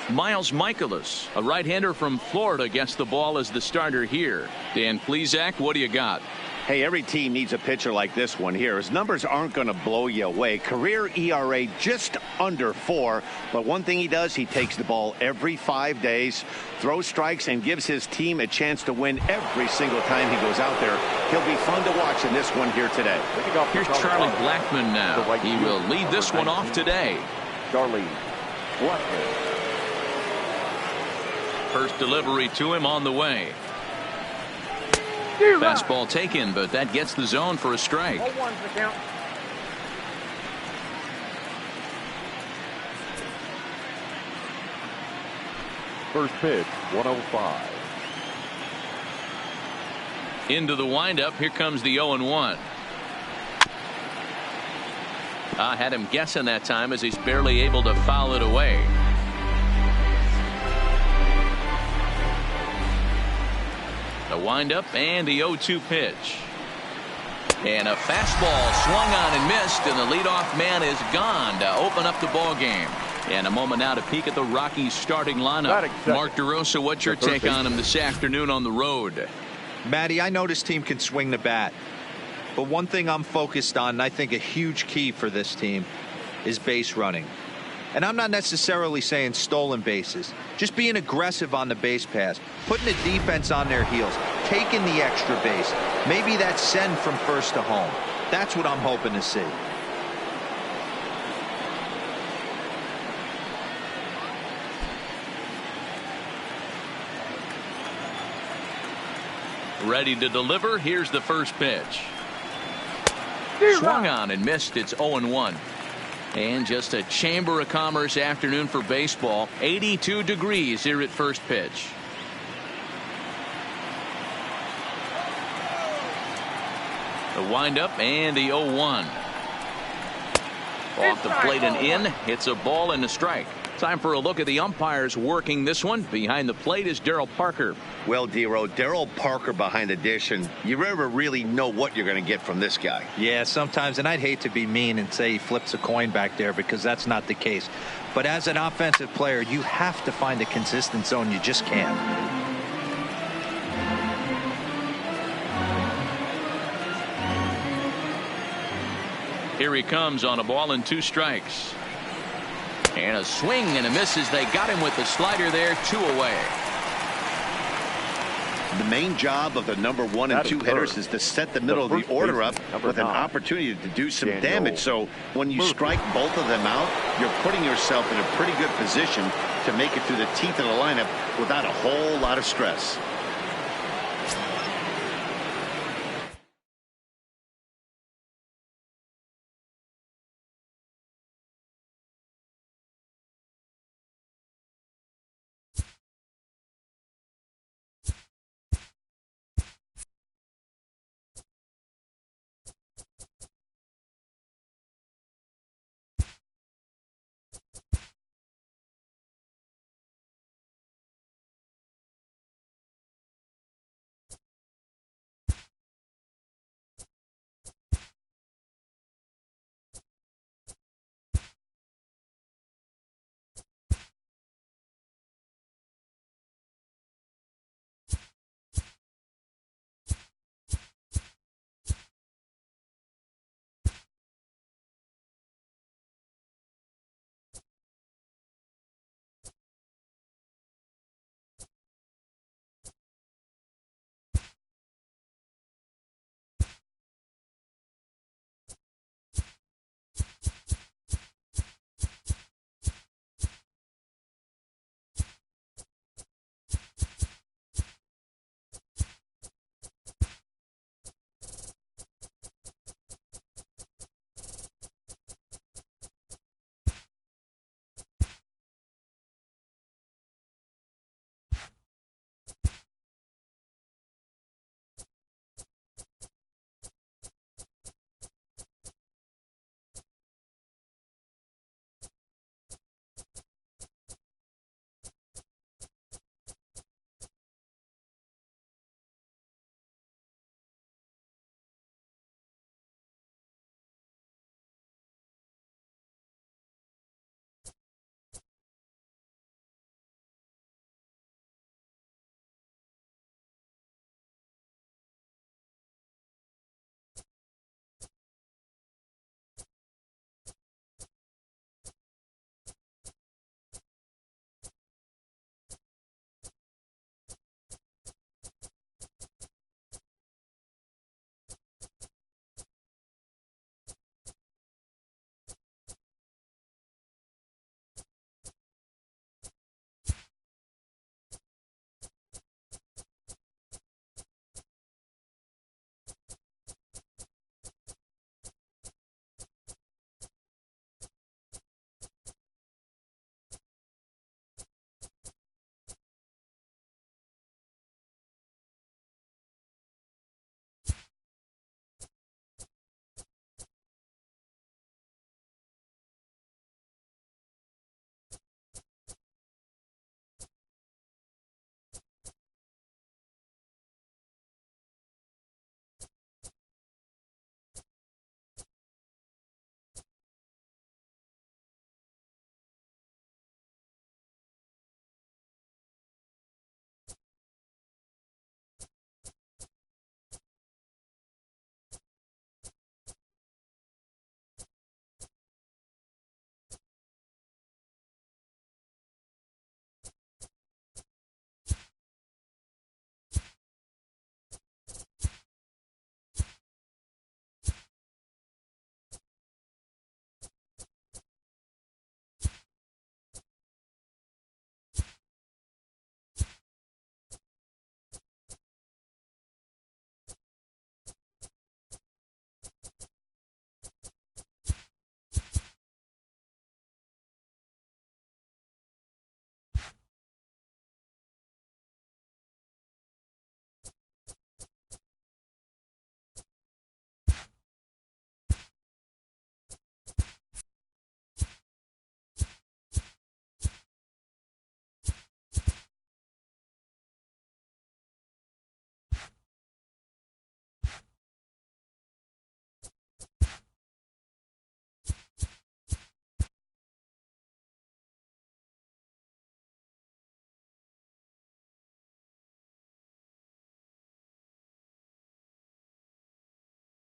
Miles Michaelis, a right-hander from Florida, gets the ball as the starter here. Dan Plesac, what do you got? Hey, every team needs a pitcher like this one here. His numbers aren't going to blow you away. Career ERA just under 4. But one thing he does, he takes the ball every 5 days, throws strikes, and gives his team a chance to win every single time he goes out there. He'll be fun to watch in this one here today. Here's Charlie Blackmon now. He will lead this one off today. Charlie Blackmon. First delivery to him on the way. Fastball taken, but that gets the zone for a strike. First pitch, 105. Into the windup. Here comes the 0-1. I had him guessing that time as he's barely able to foul it away. The windup and the 0-2 pitch. And a fastball swung on and missed, and the leadoff man is gone to open up the ball game. And a moment now to peek at the Rockies starting lineup. Mark DeRosa, what's your take on him this afternoon on the road? Matty, I know this team can swing the bat. But one thing I'm focused on, and I think a huge key for this team, is base running. And I'm not necessarily saying stolen bases. Just being aggressive on the base pass, putting the defense on their heels, taking the extra base. Maybe that send from first to home. That's what I'm hoping to see. Ready to deliver. Here's the first pitch. Swung on and missed. It's 0-1. And just a Chamber of Commerce afternoon for baseball. 82 degrees here at first pitch. The windup and the 0-1. Off the plate and in. It's a ball and a strike. Time for a look at the umpires working this one. Behind the plate is Darryl Parker. Well, D-Row, Darryl Parker behind the dish, and you never really know what you're going to get from this guy. Yeah, sometimes, and I'd hate to be mean and say he flips a coin back there because that's not the case. But as an offensive player, you have to find a consistent zone. You just can't. Here he comes on a ball and 2 strikes. And a swing and a miss as they got him with the slider there. 2 away. The main job of the number 1 and 2 hitters is to set the middle of the order up with an opportunity to do some damage. So when you strike both of them out, you're putting yourself in a pretty good position to make it through the teeth of the lineup without a whole lot of stress.